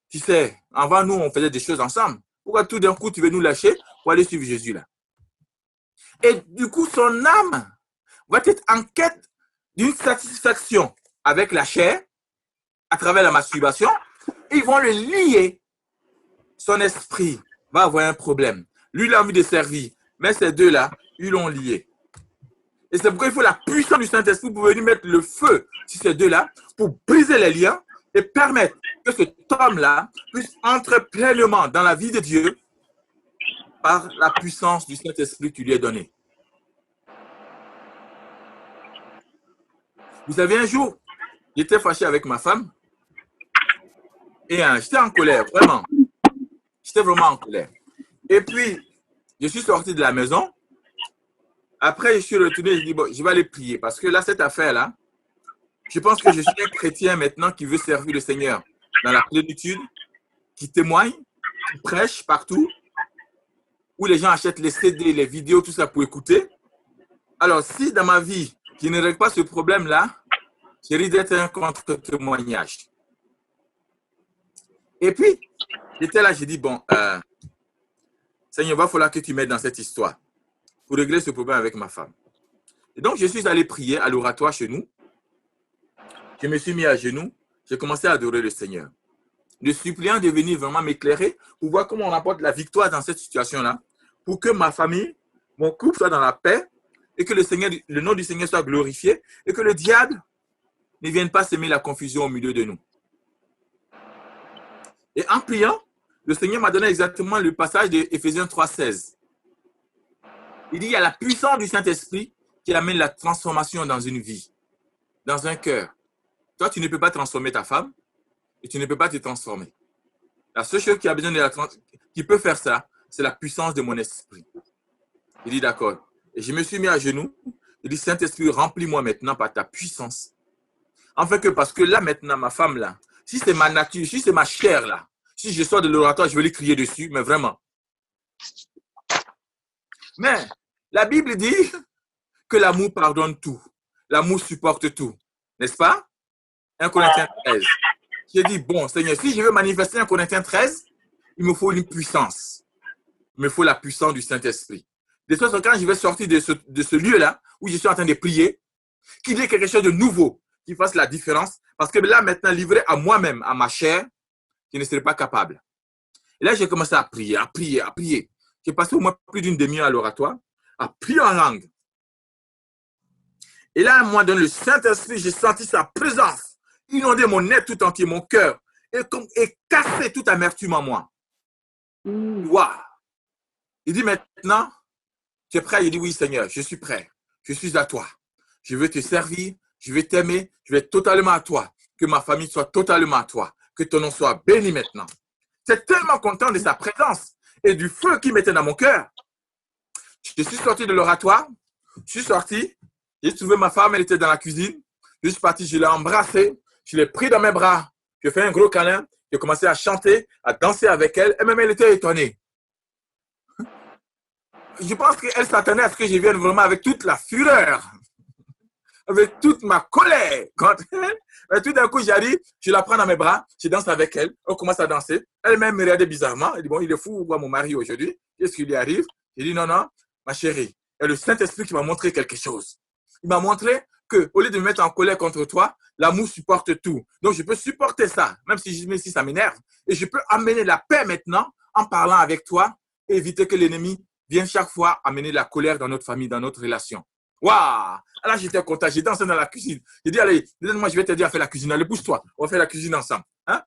tu sais, avant nous on faisait des choses ensemble. Pourquoi tout d'un coup tu veux nous lâcher pour aller suivre Jésus là. Et du coup, son âme va être en quête d'une satisfaction avec la chair, à travers la masturbation. Ils vont le lier. Son esprit va avoir un problème. Lui, il a envie de servir, mais ces deux-là, ils l'ont lié. Et c'est pourquoi il faut la puissance du Saint-Esprit pour venir mettre le feu sur ces deux-là, pour briser les liens et permettre que cet homme-là puisse entrer pleinement dans la vie de Dieu par la puissance du Saint-Esprit qui lui est donnée. Vous savez, un jour, j'étais fâché avec ma femme et j'étais en colère, vraiment. J'étais vraiment en colère. Et puis, je suis sorti de la maison. Après, je suis retourné, je dis, bon, je vais aller prier. Parce que là, cette affaire-là, je pense que je suis un chrétien maintenant qui veut servir le Seigneur dans la plénitude, qui témoigne, qui prêche partout, où les gens achètent les CD, les vidéos, tout ça pour écouter. Alors, si dans ma vie, je ne règle pas ce problème-là, je risque d'être un contre-témoignage. Et puis, j'étais là, j'ai dit, bon, Seigneur, il va falloir que tu m'aides dans cette histoire pour régler ce problème avec ma femme. Et donc, je suis allé prier à l'oratoire chez nous. Je me suis mis à genoux. J'ai commencé à adorer le Seigneur. Le suppliant de venir vraiment m'éclairer pour voir comment on apporte la victoire dans cette situation-là, pour que ma famille, mon couple soit dans la paix et que le nom du Seigneur soit glorifié et que le diable ne vienne pas semer la confusion au milieu de nous. Et en priant, le Seigneur m'a donné exactement le passage de Éphésiens 3,16. Il dit, il y a la puissance du Saint-Esprit qui amène la transformation dans une vie, dans un cœur. Toi, tu ne peux pas transformer ta femme et tu ne peux pas te transformer. La seule chose qui peut faire ça, c'est la puissance de mon esprit. Il dit, d'accord. Et je me suis mis à genoux. Il dit, Saint-Esprit, remplis-moi maintenant par ta puissance. Enfin que, parce que là, maintenant, ma femme, là, si c'est ma nature, si c'est ma chair, là, si je sors de l'oratoire, je vais lui crier dessus, mais vraiment. Mais la Bible dit que l'amour pardonne tout. L'amour supporte tout. N'est-ce pas? 1 Corinthiens 13. J'ai dit, bon, Seigneur, si je veux manifester 1 Corinthiens 13, il me faut une puissance. Il me faut la puissance du Saint-Esprit. De sorte que quand je vais sortir de ce lieu-là, où je suis en train de prier, qu'il y ait quelque chose de nouveau qui fasse la différence. Parce que là, maintenant, livré à moi-même, à ma chair, je ne serai pas capable. Et là, j'ai commencé à prier, à prier, à prier. J'ai passé au moins plus d'une demi-heure à l'oratoire, à prier en langue. Et là, à un moment donné, le Saint-Esprit, j'ai senti sa présence inonder mon être tout entier, mon cœur, et casser toute amertume en moi. Waouh! Il dit maintenant, tu es prêt? Il dit oui, Seigneur, je suis prêt. Je suis à toi. Je veux te servir, je vais t'aimer, je vais être totalement à toi. Que ma famille soit totalement à toi. Que ton nom soit béni maintenant. J'étais tellement content de sa présence et du feu qui mettait dans mon cœur. Je suis sorti de l'oratoire, je suis sorti, j'ai trouvé ma femme, elle était dans la cuisine. Je suis parti, je l'ai embrassée, je l'ai pris dans mes bras, j'ai fait un gros câlin, j'ai commencé à chanter, à danser avec elle, et même elle était étonnée. Je pense qu'elle s'attendait à ce que je vienne vraiment avec toute la fureur, avec toute ma colère. Et tout d'un coup, j'arrive, je la prends dans mes bras, je danse avec elle, on commence à danser. Elle-même me regardait bizarrement, elle dit, bon, il est fou, voir mon mari aujourd'hui, qu'est-ce qui lui arrive? J'ai dit, non, non, ma chérie, il y a le Saint-Esprit qui m'a montré quelque chose. Il m'a montré qu'au lieu de me mettre en colère contre toi, l'amour supporte tout. Donc, je peux supporter ça, même si ça m'énerve. Et je peux amener la paix maintenant en parlant avec toi et éviter que l'ennemi vienne chaque fois amener la colère dans notre famille, dans notre relation. Waouh! Là, j'étais content. J'ai dansé dans la cuisine. J'ai dit, allez, donne-moi, je vais t'aider à faire la cuisine. Allez, pousse-toi. On va faire la cuisine ensemble. Hein?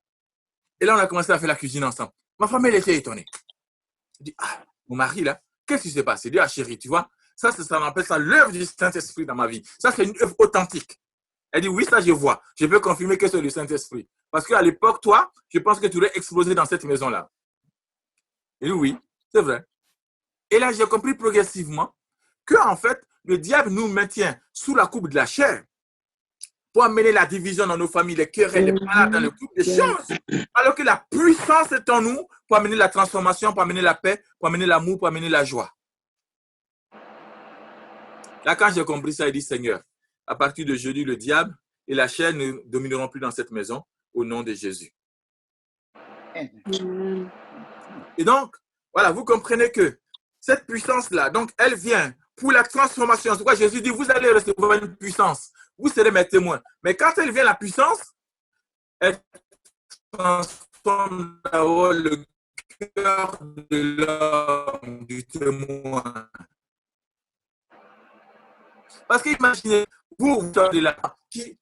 Et là, on a commencé à faire la cuisine ensemble. Ma femme, elle était étonnée. Je dis, ah, mon mari, là, qu'est-ce qui s'est passé? Il dit, ah, chérie, tu vois, ça on appelle ça l'œuvre du Saint-Esprit dans ma vie. Ça, c'est une œuvre authentique. Elle dit, oui, ça, je vois. Je peux confirmer que c'est le Saint-Esprit. Parce qu'à l'époque, toi, je pense que tu aurais explosé dans cette maison-là. Elle dit, oui, c'est vrai. Et là, j'ai compris progressivement que, en fait, le diable nous maintient sous la coupe de la chair pour amener la division dans nos familles, les querelles, les malades dans le couple, des choses. Alors que la puissance est en nous pour amener la transformation, pour amener la paix, pour amener l'amour, pour amener la joie. Là, quand j'ai compris ça, il dit, Seigneur, à partir de jeudi, le diable et la chair ne domineront plus dans cette maison au nom de Jésus. Et donc, voilà, vous comprenez que cette puissance-là, donc elle vient pour la transformation. C'est pourquoi Jésus dit, vous allez recevoir une puissance. Vous serez mes témoins. Mais quand elle vient, la puissance, elle transforme d'abord le cœur de l'homme, du témoin. Parce qu'imaginez, vous sortez là,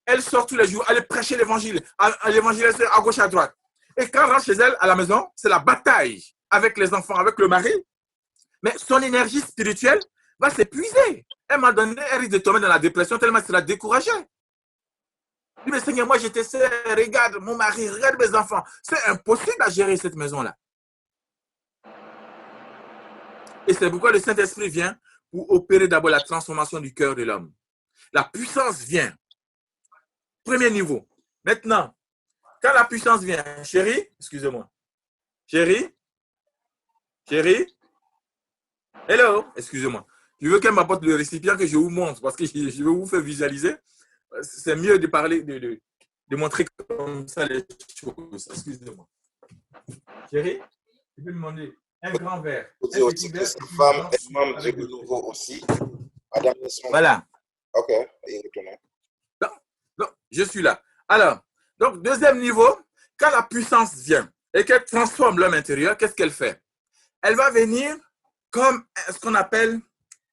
elle sort tous les jours, elle prêcher l'évangile, l'évangile à gauche, à droite. Et quand elle rentre chez elle, à la maison, c'est la bataille avec les enfants, avec le mari. Mais son énergie spirituelle va s'épuiser. À un moment donné, elle risque de tomber dans la dépression tellement elle sera découragée. Il dit, mais Seigneur, moi je te sais, regarde mon mari, regarde mes enfants. C'est impossible à gérer cette maison-là. Et c'est pourquoi le Saint-Esprit vient pour opérer d'abord la transformation du cœur de l'homme. La puissance vient. Premier niveau. Maintenant, quand la puissance vient, chérie, excusez-moi. Chérie, hello, excusez-moi. Je veux qu'elle m'apporte le récipient que je vous montre parce que je veux vous faire visualiser. C'est mieux de parler, de montrer comme ça les choses. Excusez-moi. Chérie, tu peux me demander un grand verre. Vous dire aussi que cette femme est membre du nouveau aussi. Madame, voilà. Ok, il est retourné. Donc, je suis là. Alors, donc, deuxième niveau, quand la puissance vient et qu'elle transforme l'homme intérieur, qu'est-ce qu'elle fait? Elle va venir comme ce qu'on appelle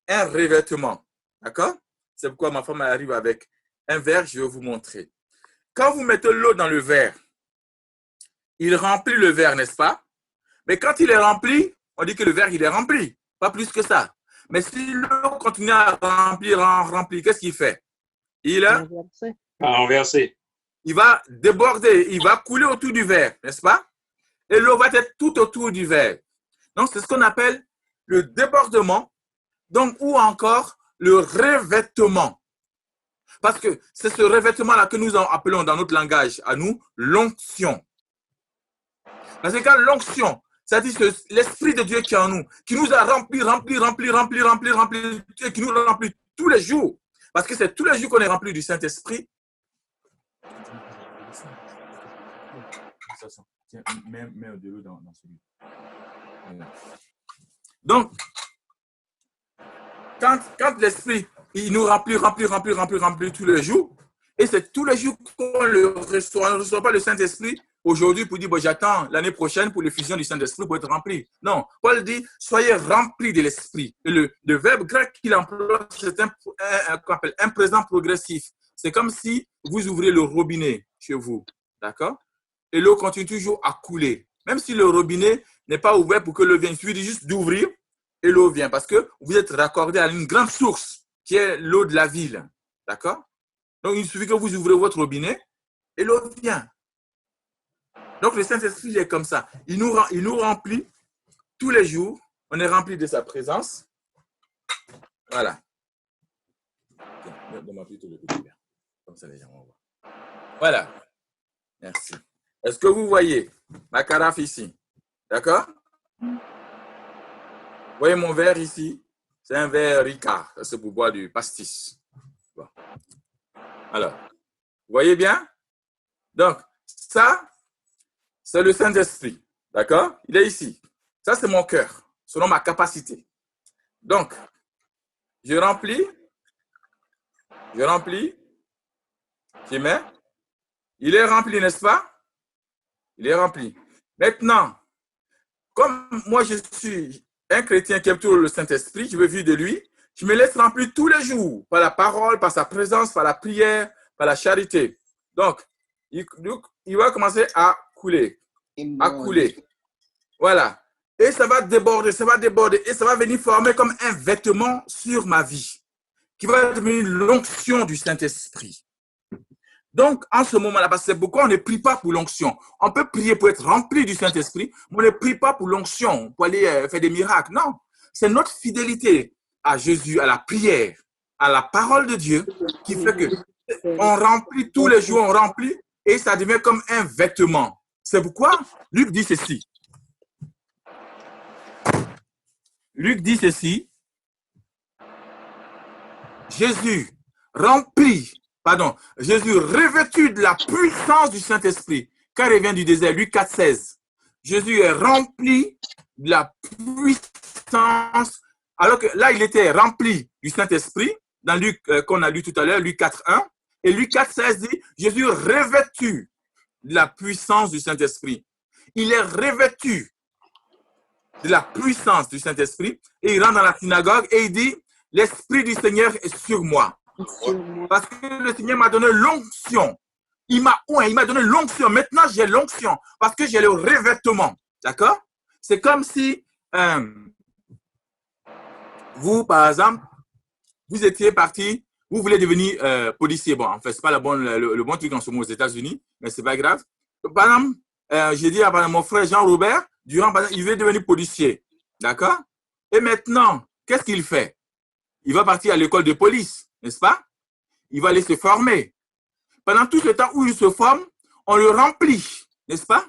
un revêtement. D'accord? C'est pourquoi ma femme arrive avec un verre, je vais vous montrer. Quand vous mettez l'eau dans le verre, il remplit le verre, n'est-ce pas? Mais quand il est rempli, on dit que le verre, il est rempli. Pas plus que ça. Mais si l'eau continue à remplir, qu'est-ce qu'il fait? Il a renversé. Il va déborder, il va couler autour du verre, n'est-ce pas? Et l'eau va être tout autour du verre. Donc, c'est ce qu'on appelle le débordement, donc, ou encore le revêtement. Parce que c'est ce revêtement-là que nous appelons dans notre langage, à nous, l'onction. Parce que quand l'onction, c'est-à-dire l'Esprit de Dieu qui est en nous, qui nous a rempli, et qui nous remplit tous les jours. Parce que c'est tous les jours qu'on est rempli du Saint-Esprit. Mets de l'eau dans celui. Donc, quand l'Esprit, il nous remplit tous les jours, et c'est tous les jours qu'on le reçoit. On ne reçoit pas le Saint-Esprit aujourd'hui pour dire, bon, j'attends l'année prochaine pour l'effusion du Saint-Esprit pour être rempli. Non, Paul dit, soyez remplis de l'Esprit. Et le verbe grec qu'il emploie, c'est un présent progressif. C'est comme si vous ouvrez le robinet chez vous, d'accord? Et l'eau continue toujours à couler. Même si le robinet n'est pas ouvert pour que l'eau vienne, il suffit juste d'ouvrir et l'eau vient. Parce que vous êtes raccordé à une grande source qui est l'eau de la ville. D'accord? Donc, il suffit que vous ouvrez votre robinet et l'eau vient. Donc, le Saint-Esprit est comme ça. Il nous remplit tous les jours. On est rempli de sa présence. Voilà. Donne-moi plutôt le petit verre. Comme ça, les gens vont voir. Voilà. Merci. Est-ce que vous voyez ma carafe ici? D'accord? Vous voyez mon verre ici? C'est un verre Ricard. C'est pour boire du pastis. Bon. Alors, vous voyez bien? Donc, ça, c'est le Saint-Esprit. D'accord? Il est ici. Ça, c'est mon cœur, selon ma capacité. Donc, je remplis, je mets. Il est rempli, n'est-ce pas? Il est rempli. Maintenant, comme moi, je suis un chrétien qui aime toujours le Saint-Esprit, je veux vivre de lui, je me laisse remplir tous les jours par la parole, par sa présence, par la prière, par la charité. Donc, il va commencer à couler. Voilà. Et ça va déborder, et ça va venir former comme un vêtement sur ma vie, qui va devenir l'onction du Saint-Esprit. Donc, en ce moment-là, parce que c'est pourquoi on ne prie pas pour l'onction. On peut prier pour être rempli du Saint-Esprit, mais on ne prie pas pour l'onction, pour aller faire des miracles. Non, c'est notre fidélité à Jésus, à la prière, à la parole de Dieu, qui fait que on remplit tous les jours, on remplit, et ça devient comme un vêtement. C'est pourquoi Luc dit ceci. Luc dit ceci. Jésus revêtu de la puissance du Saint-Esprit, car il vient du désert, Luc 4,16. Jésus est rempli de la puissance puissance. Alors que là, il était rempli du Saint-Esprit, dans Luc, qu'on a lu tout à l'heure, Luc 4.1. Et Luc 4.16 dit, Jésus revêtu de la puissance du Saint-Esprit. Il est revêtu de la puissance du Saint-Esprit et il rentre dans la synagogue et il dit, l'Esprit du Seigneur est sur moi. Parce que le Seigneur m'a donné l'onction. Il m'a donné l'onction. Maintenant, j'ai l'onction parce que j'ai le revêtement. D'accord? C'est comme si vous, par exemple, vous étiez parti, vous voulez devenir policier. Bon, en fait, ce n'est pas le bon truc en ce moment aux États-Unis, mais ce n'est pas grave. Par exemple, j'ai dit à mon frère Jean-Robert, il veut devenir policier. D'accord? Et maintenant, qu'est-ce qu'il fait? Il va partir à l'école de police, n'est-ce pas? Il va aller se former. Pendant tout ce temps où il se forme, on le remplit, n'est-ce pas?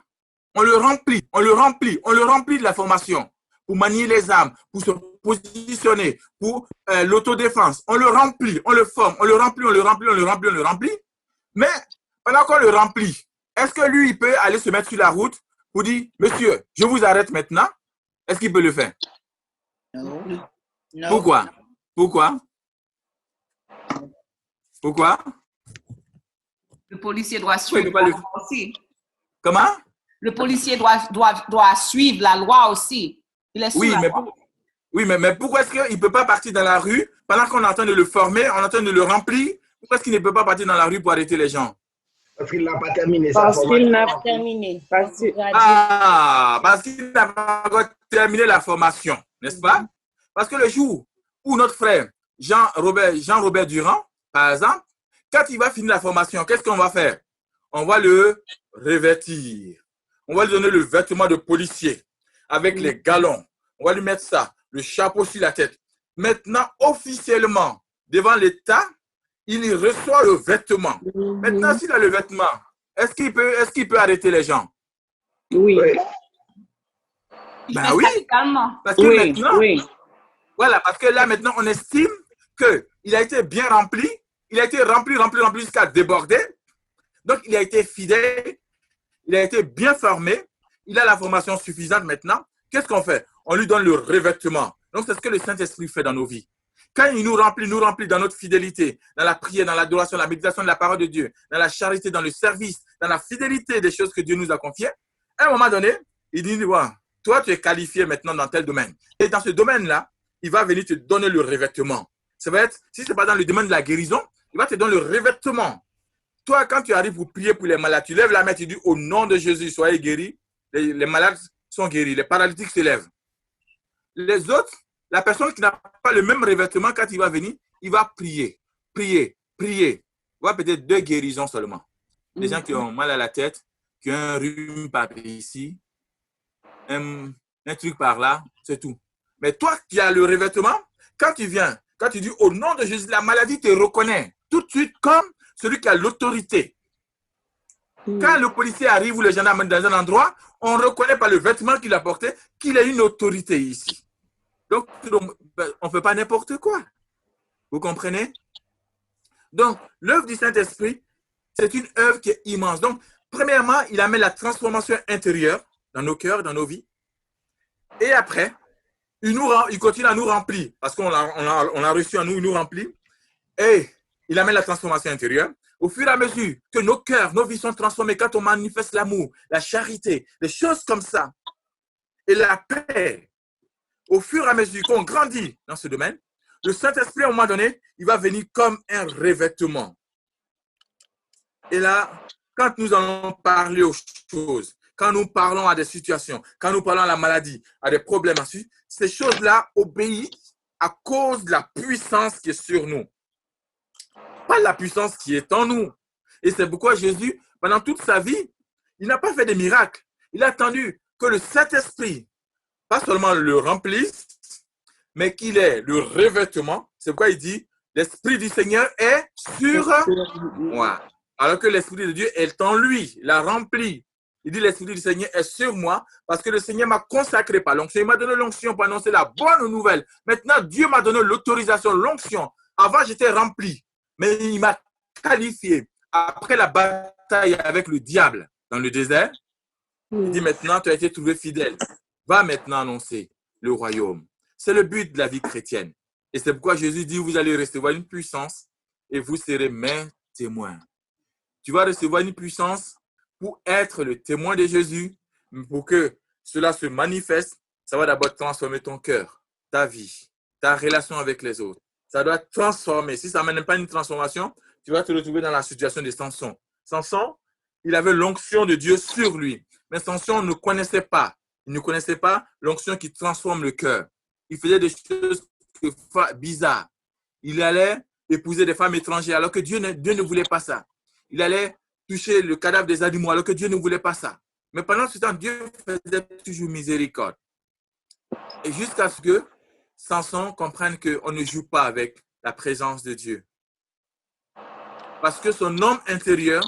On le remplit de la formation pour manier les armes, pour se positionner, pour l'autodéfense. On le remplit, on le forme, on le remplit. Mais pendant qu'on le remplit, est-ce que lui, il peut aller se mettre sur la route pour dire, monsieur, je vous arrête maintenant? Est-ce qu'il peut le faire? Non. Pourquoi? Le policier doit suivre la loi aussi. Comment? Le policier doit suivre la loi aussi. Il est sous la loi. Oui, mais pourquoi est-ce qu'il ne peut pas partir dans la rue pendant qu'on est en train de le former, on est en train de le remplir? Pourquoi est-ce qu'il ne peut pas partir dans la rue pour arrêter les gens? Parce qu'il n'a pas terminé sa Parce qu'il n'a formation. pas terminé. Parce qu'il n'a pas encore terminé la formation, n'est-ce pas? Parce que le jour où notre frère Jean-Robert Durand, par exemple, quand il va finir la formation, qu'est-ce qu'on va faire? On va le revêtir. On va lui donner le vêtement de policier avec les galons. On va lui mettre ça, le chapeau sur la tête. Maintenant, officiellement, devant l'État, il reçoit le vêtement. Maintenant, s'il a le vêtement, est-ce qu'il peut arrêter les gens? Oui. Ben oui. Parce que maintenant, voilà, parce que là, maintenant, on estime qu'il a été bien rempli. Il a été rempli jusqu'à déborder. Donc, il a été fidèle. Il a été bien formé. Il a la formation suffisante maintenant. Qu'est-ce qu'on fait? On lui donne le revêtement. Donc, c'est ce que le Saint-Esprit fait dans nos vies. Quand il nous remplit dans notre fidélité, dans la prière, dans l'adoration, la méditation de la parole de Dieu, dans la charité, dans le service, dans la fidélité des choses que Dieu nous a confiées, à un moment donné, il dit, ouais, toi, tu es qualifié maintenant dans tel domaine. Et dans ce domaine-là, il va venir te donner le revêtement. Ça va être, si ce n'est pas dans le domaine de la guérison, il va te donner le revêtement. Toi, quand tu arrives pour prier pour les malades, tu lèves la main, tu dis, au nom de Jésus, soyez guéris. Les malades sont guéris, les paralytiques se lèvent. Les autres, la personne qui n'a pas le même revêtement, quand il va venir, il va prier. Il va peut-être 2 guérisons seulement. Les gens qui ont mal à la tête, qui ont un rhume par ici, un truc par là, c'est tout. Mais toi qui as le revêtement, quand tu viens, quand tu dis au nom de Jésus, la maladie te reconnaît tout de suite comme celui qui a l'autorité. Quand le policier arrive ou le gendarme dans un endroit, on ne reconnaît pas le vêtement qu'il a porté, qu'il a une autorité ici. Donc, on ne fait pas n'importe quoi. Vous comprenez? Donc, l'œuvre du Saint-Esprit, c'est une œuvre qui est immense. Donc, premièrement, il amène la transformation intérieure dans nos cœurs, dans nos vies. Et après, il continue à nous remplir parce qu'on l'a reçu à nous, il nous remplit. Et il amène la transformation intérieure. Au fur et à mesure que nos cœurs, nos vies sont transformées, quand on manifeste l'amour, la charité, des choses comme ça, et la paix, au fur et à mesure qu'on grandit dans ce domaine, le Saint-Esprit, à un moment donné, il va venir comme un revêtement. Et là, quand nous allons parler aux choses, quand nous parlons à des situations, quand nous parlons à la maladie, à des problèmes ainsi, ces choses-là obéissent à cause de la puissance qui est sur nous. Pas la puissance qui est en nous. Et c'est pourquoi Jésus, pendant toute sa vie, il n'a pas fait de miracles. Il a attendu que le Saint-Esprit, pas seulement le remplisse, mais qu'il ait le revêtement. C'est pourquoi il dit, l'Esprit du Seigneur est sur moi. Alors que l'Esprit de Dieu est en lui, il a rempli. Il dit, l'Esprit du Seigneur est sur moi parce que le Seigneur m'a consacré par l'onction. Il m'a donné l'onction pour annoncer la bonne nouvelle. Maintenant, Dieu m'a donné l'autorisation, l'onction. Avant, j'étais rempli, mais il m'a qualifié. Après la bataille avec le diable dans le désert, il dit, maintenant, tu as été trouvé fidèle. Va maintenant annoncer le royaume. C'est le but de la vie chrétienne. Et c'est pourquoi Jésus dit, vous allez recevoir une puissance et vous serez mes témoins. Tu vas recevoir une puissance pour être le témoin de Jésus, mais pour que cela se manifeste, ça va d'abord transformer ton cœur, ta vie, ta relation avec les autres. Ça doit transformer. Si ça n'amène pas une transformation, tu vas te retrouver dans la situation de Samson. Samson, il avait l'onction de Dieu sur lui, mais Samson ne connaissait pas. Il ne connaissait pas l'onction qui transforme le cœur. Il faisait des choses bizarres. Il allait épouser des femmes étrangères alors que Dieu ne voulait pas ça. Il allait toucher le cadavre des animaux alors que Dieu ne voulait pas ça. Mais pendant ce temps, Dieu faisait toujours miséricorde. Et jusqu'à ce que Samson comprenne qu'on ne joue pas avec la présence de Dieu. Parce que son homme intérieur,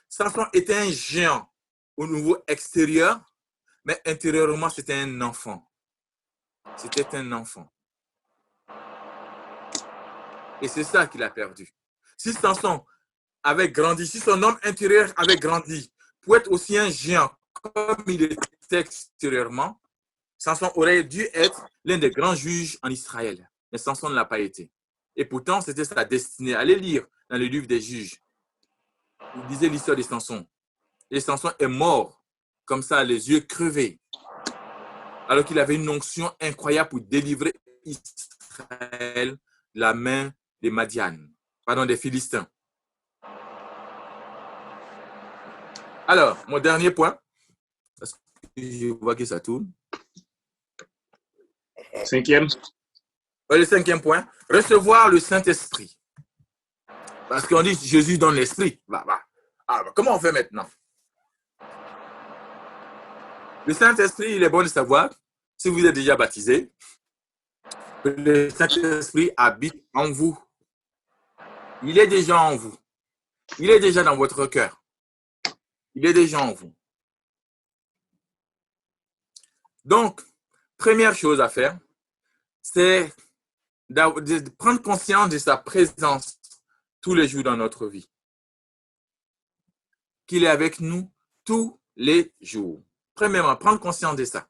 Samson était un géant au niveau extérieur, mais intérieurement, c'était un enfant. C'était un enfant. Et c'est ça qu'il a perdu. Si Samson avait grandi, si son homme intérieur avait grandi, pour être aussi un géant comme il était extérieurement, Samson aurait dû être l'un des grands juges en Israël. Mais Samson ne l'a pas été. Et pourtant, c'était sa destinée. Allez lire dans le livre des juges. Il disait l'histoire de Samson. Et Samson est mort, comme ça, les yeux crevés. Alors qu'il avait une onction incroyable pour délivrer Israël de la main des Philistins. Alors, mon dernier point, parce que je vois que ça tourne. Cinquième. Le cinquième point, recevoir le Saint-Esprit. Parce qu'on dit Jésus donne l'Esprit. Comment on fait maintenant? Le Saint-Esprit, il est bon de savoir, si vous êtes déjà baptisé, que le Saint-Esprit habite en vous. Il est déjà en vous. Il est déjà dans votre cœur. Il est déjà en vous. Donc, première chose à faire, c'est de prendre conscience de sa présence tous les jours dans notre vie. Qu'il est avec nous tous les jours. Premièrement, prendre conscience de ça.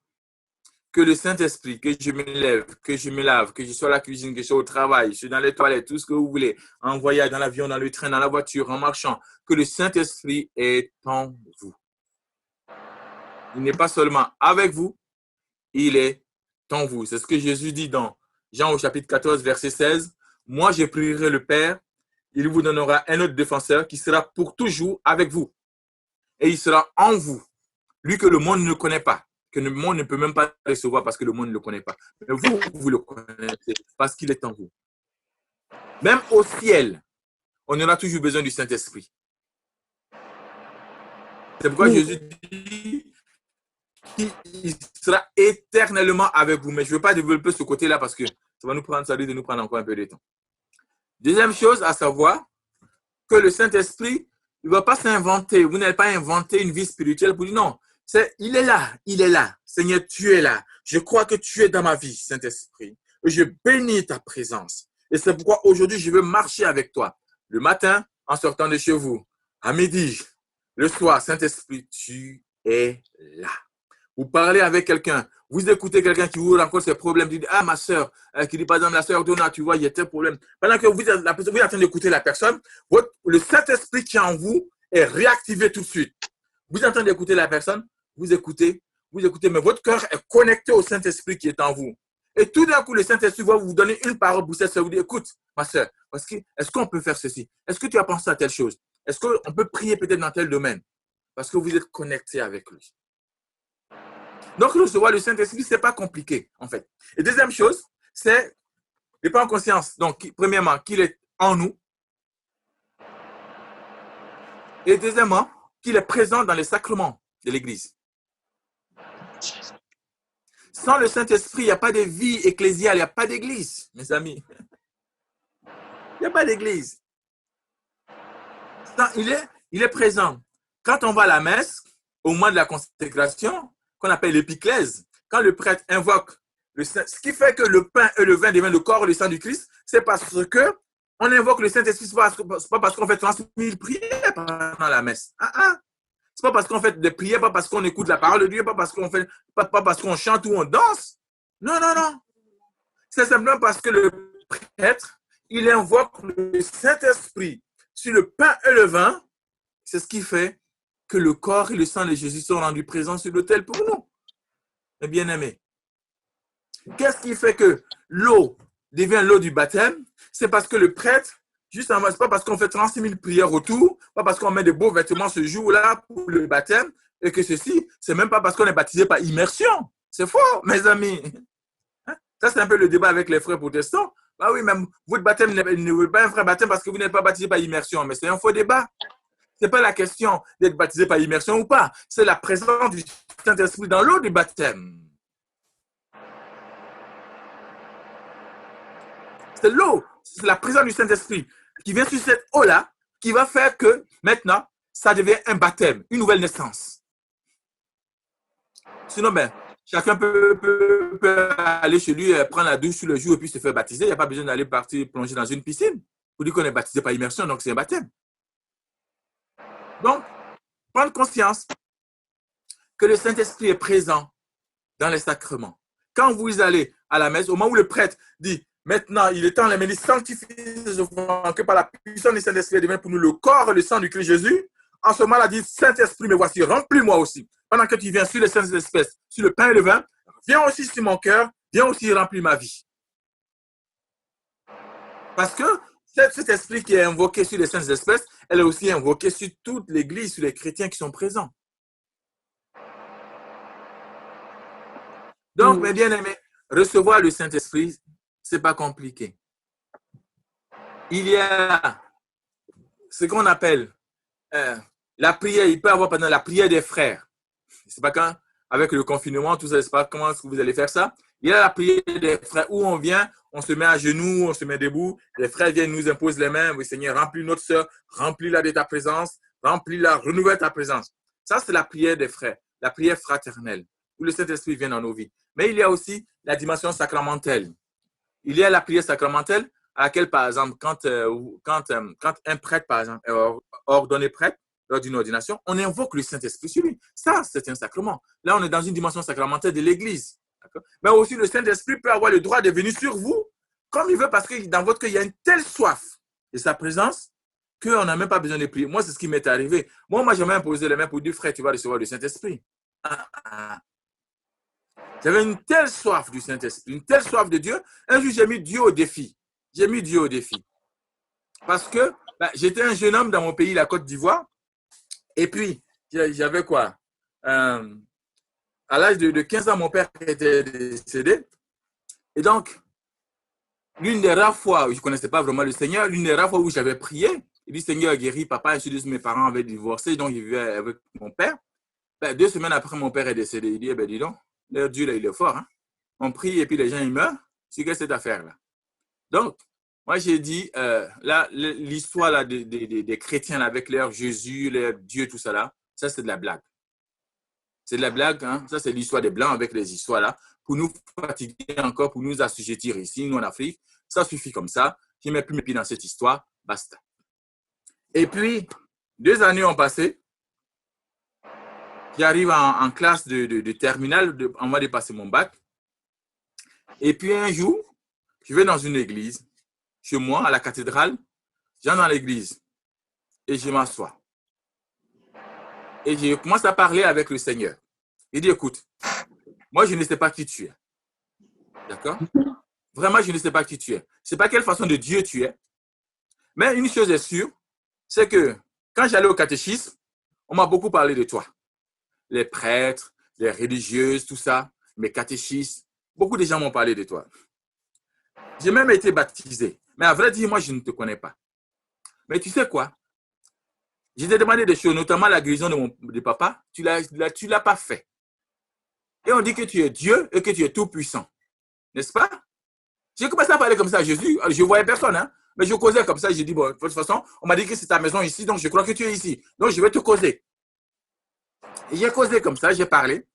Que le Saint-Esprit, que je me lève, que je me lave, que je sois à la cuisine, que je sois au travail, je suis dans les toilettes, tout ce que vous voulez, en voyage, dans l'avion, dans le train, dans la voiture, en marchant, que le Saint-Esprit est en vous. Il n'est pas seulement avec vous, il est en vous. C'est ce que Jésus dit dans Jean au chapitre 14, verset 16. Moi, je prierai le Père, il vous donnera un autre défenseur qui sera pour toujours avec vous. Et il sera en vous, lui que le monde ne connaît pas, que le monde ne peut même pas recevoir parce que le monde ne le connaît pas. Mais vous, vous le connaissez parce qu'il est en vous. Même au ciel, on aura toujours besoin du Saint-Esprit. C'est pourquoi Jésus dit qu'il sera éternellement avec vous. Mais je ne veux pas développer ce côté-là parce que ça va nous prendre, ça risque de nous prendre encore un peu de temps. Deuxième chose à savoir, que le Saint-Esprit, il ne va pas s'inventer. Vous n'allez pas inventer une vie spirituelle pour dire non. Il est là, il est là. Seigneur, tu es là. Je crois que tu es dans ma vie, Saint-Esprit. Et je bénis ta présence. Et c'est pourquoi aujourd'hui, je veux marcher avec toi. Le matin, en sortant de chez vous. À midi, le soir, Saint-Esprit, tu es là. Vous parlez avec quelqu'un. Vous écoutez quelqu'un qui vous rencontre ses problèmes. Vous dites, ah, ma soeur, qui dit par exemple, la soeur Donna, tu vois, il y a tel problème. Pendant que vous êtes en train d'écouter la personne, le Saint-Esprit qui est en vous est réactivé tout de suite. Vous êtes en train d'écouter la personne, vous écoutez, mais votre cœur est connecté au Saint-Esprit qui est en vous. Et tout d'un coup, le Saint-Esprit va vous donner une parole pour cette soeur. Vous dites, écoute, ma soeur, est-ce qu'on peut faire ceci? Est-ce que tu as pensé à telle chose? Est-ce qu'on peut prier peut-être dans tel domaine? Parce que vous êtes connecté avec lui. Donc, recevoir le Saint-Esprit, ce n'est pas compliqué, en fait. Et deuxième chose, c'est de prendre conscience, donc, premièrement, qu'il est en nous. Et deuxièmement, qu'il est présent dans les sacrements de l'Église. Sans le Saint-Esprit, il n'y a pas de vie ecclésiale, il n'y a pas d'église, mes amis. Il n'y a pas d'église. Il est présent. Quand on va à la messe, au moment de la consécration, qu'on appelle l'épiclèse, quand le prêtre invoque le Saint, ce qui fait que le pain et le vin deviennent le corps et le sang du Christ, c'est parce que on invoque le Saint-Esprit, ce n'est pas parce qu'on fait 30 000 prières pendant la messe. Ce n'est pas parce qu'on fait des prières, pas parce qu'on écoute la parole de Dieu, pas parce qu'on chante ou on danse. Non, non, non. C'est simplement parce que le prêtre, il invoque le Saint-Esprit sur le pain et le vin. C'est ce qui fait que le corps et le sang de Jésus sont rendus présents sur l'autel pour nous. Mes bien-aimés, qu'est-ce qui fait que l'eau devient l'eau du baptême? C'est parce que le prêtre, justement, ce n'est pas parce qu'on fait 36 000 prières autour, pas parce qu'on met de beaux vêtements ce jour-là pour le baptême, et que ceci, c'est même pas parce qu'on est baptisé par immersion. C'est faux, mes amis. Ça, c'est un peu le débat avec les frères protestants. Ah oui, même votre baptême n'est pas un vrai baptême parce que vous n'êtes pas baptisé par immersion, mais c'est un faux débat. Ce n'est pas la question d'être baptisé par immersion ou pas, c'est la présence du Saint-Esprit dans l'eau du baptême. C'est l'eau, c'est la présence du Saint-Esprit qui vient sur cette eau-là, qui va faire que maintenant, ça devient un baptême, une nouvelle naissance. Sinon, ben, chacun peut aller chez lui, prendre la douche tous les jours et puis se faire baptiser. Il n'y a pas besoin d'aller partir plonger dans une piscine. Vous dites qu'on est baptisé par immersion, donc c'est un baptême. Donc, prendre conscience que le Saint-Esprit est présent dans les sacrements. Quand vous allez à la messe, au moment où le prêtre dit « Maintenant, il est temps de les sanctifier que par la puissance du Saint-Esprit devient pour nous le corps et le sang du Christ Jésus », en ce moment-là, dit « Saint-Esprit, me voici, remplis-moi aussi. » Pendant que tu viens sur les saintes espèces, sur le pain et le vin, viens aussi sur mon cœur, viens aussi remplir ma vie. Parce que cet esprit qui est invoqué sur les saintes espèces, elle est aussi invoquée sur toute l'Église, sur les chrétiens qui sont présents. Donc, mes bien-aimés, recevoir le Saint-Esprit, ce n'est pas compliqué. Il y a ce qu'on appelle la prière. Il peut y avoir pendant la prière des frères. Je ne sais pas quand, avec le confinement, tout ça, je ne sais pas comment vous allez faire ça. Il y a la prière des frères où on vient, on se met à genoux, on se met debout. Les frères viennent nous imposer les mains. Oui, Seigneur, remplis notre sœur, remplis-la de ta présence, remplis-la, renouvelle ta présence. Ça, c'est la prière des frères, la prière fraternelle, où le Saint-Esprit vient dans nos vies. Mais il y a aussi la dimension sacramentelle. Il y a la prière sacramentelle à laquelle, par exemple, quand un prêtre, par exemple, est ordonné prêtre, lors d'une ordination, on invoque le Saint-Esprit sur lui. Ça, c'est un sacrement. Là, on est dans une dimension sacramentelle de l'Église. Mais aussi, le Saint-Esprit peut avoir le droit de venir sur vous comme il veut parce que dans votre cœur, il y a une telle soif de sa présence qu'on n'a même pas besoin de prier. Moi, c'est ce qui m'est arrivé. Moi, j'ai même imposé les mains pour dire, frère, tu vas recevoir le Saint-Esprit. J'avais une telle soif du Saint-Esprit, une telle soif de Dieu. Un jour, j'ai mis Dieu au défi. J'ai mis Dieu au défi. Parce que j'étais un jeune homme dans mon pays, la Côte d'Ivoire. Et puis, j'avais quoi? À l'âge de 15 ans, mon père était décédé. Et donc, l'une des rares fois où je ne connaissais pas vraiment le Seigneur, l'une des rares fois où j'avais prié, il dit, Seigneur, guéris papa. Et mes parents avaient divorcé, donc il vivait avec mon père. 2 semaines après, mon père est décédé. Il dit, dis donc, leur Dieu, là, il est fort. Hein? On prie et puis les gens, ils meurent. C'est que cette affaire-là. Donc, moi, j'ai dit, l'histoire là, des chrétiens là, avec leur Jésus, leur Dieu, tout ça là, ça, c'est de la blague. C'est de la blague, hein? Ça, c'est l'histoire des Blancs avec les histoires là, pour nous fatiguer encore, pour nous assujettir ici, nous en Afrique. Ça suffit comme ça. Je ne mets plus mes pieds dans cette histoire, basta. Et puis, 2 années ont passé. J'arrive en classe de terminale, on va dépasser mon bac. Et puis, un jour, je vais dans une église. Chez moi, à la cathédrale, j'entre dans l'église et je m'assois. Et je commence à parler avec le Seigneur. Il dit, écoute, moi, je ne sais pas qui tu es. D'accord? Vraiment, je ne sais pas qui tu es. Je ne sais pas quelle façon de Dieu tu es. Mais une chose est sûre, c'est que quand j'allais au catéchisme, on m'a beaucoup parlé de toi. Les prêtres, les religieuses, tout ça, mes catéchistes, beaucoup de gens m'ont parlé de toi. J'ai même été baptisé. Mais à vrai dire, moi, je ne te connais pas. Mais tu sais quoi? Je t'ai demandé des choses, notamment la guérison de papa. Tu ne l'as pas fait. Et on dit que tu es Dieu et que tu es tout puissant. N'est-ce pas? J'ai commencé à parler comme ça à Jésus. Je ne voyais personne, hein? Mais je causais comme ça. J'ai dit, bon, de toute façon, on m'a dit que c'est ta maison ici, donc je crois que tu es ici. Donc, je vais te causer. Et j'ai causé comme ça, j'ai parlé.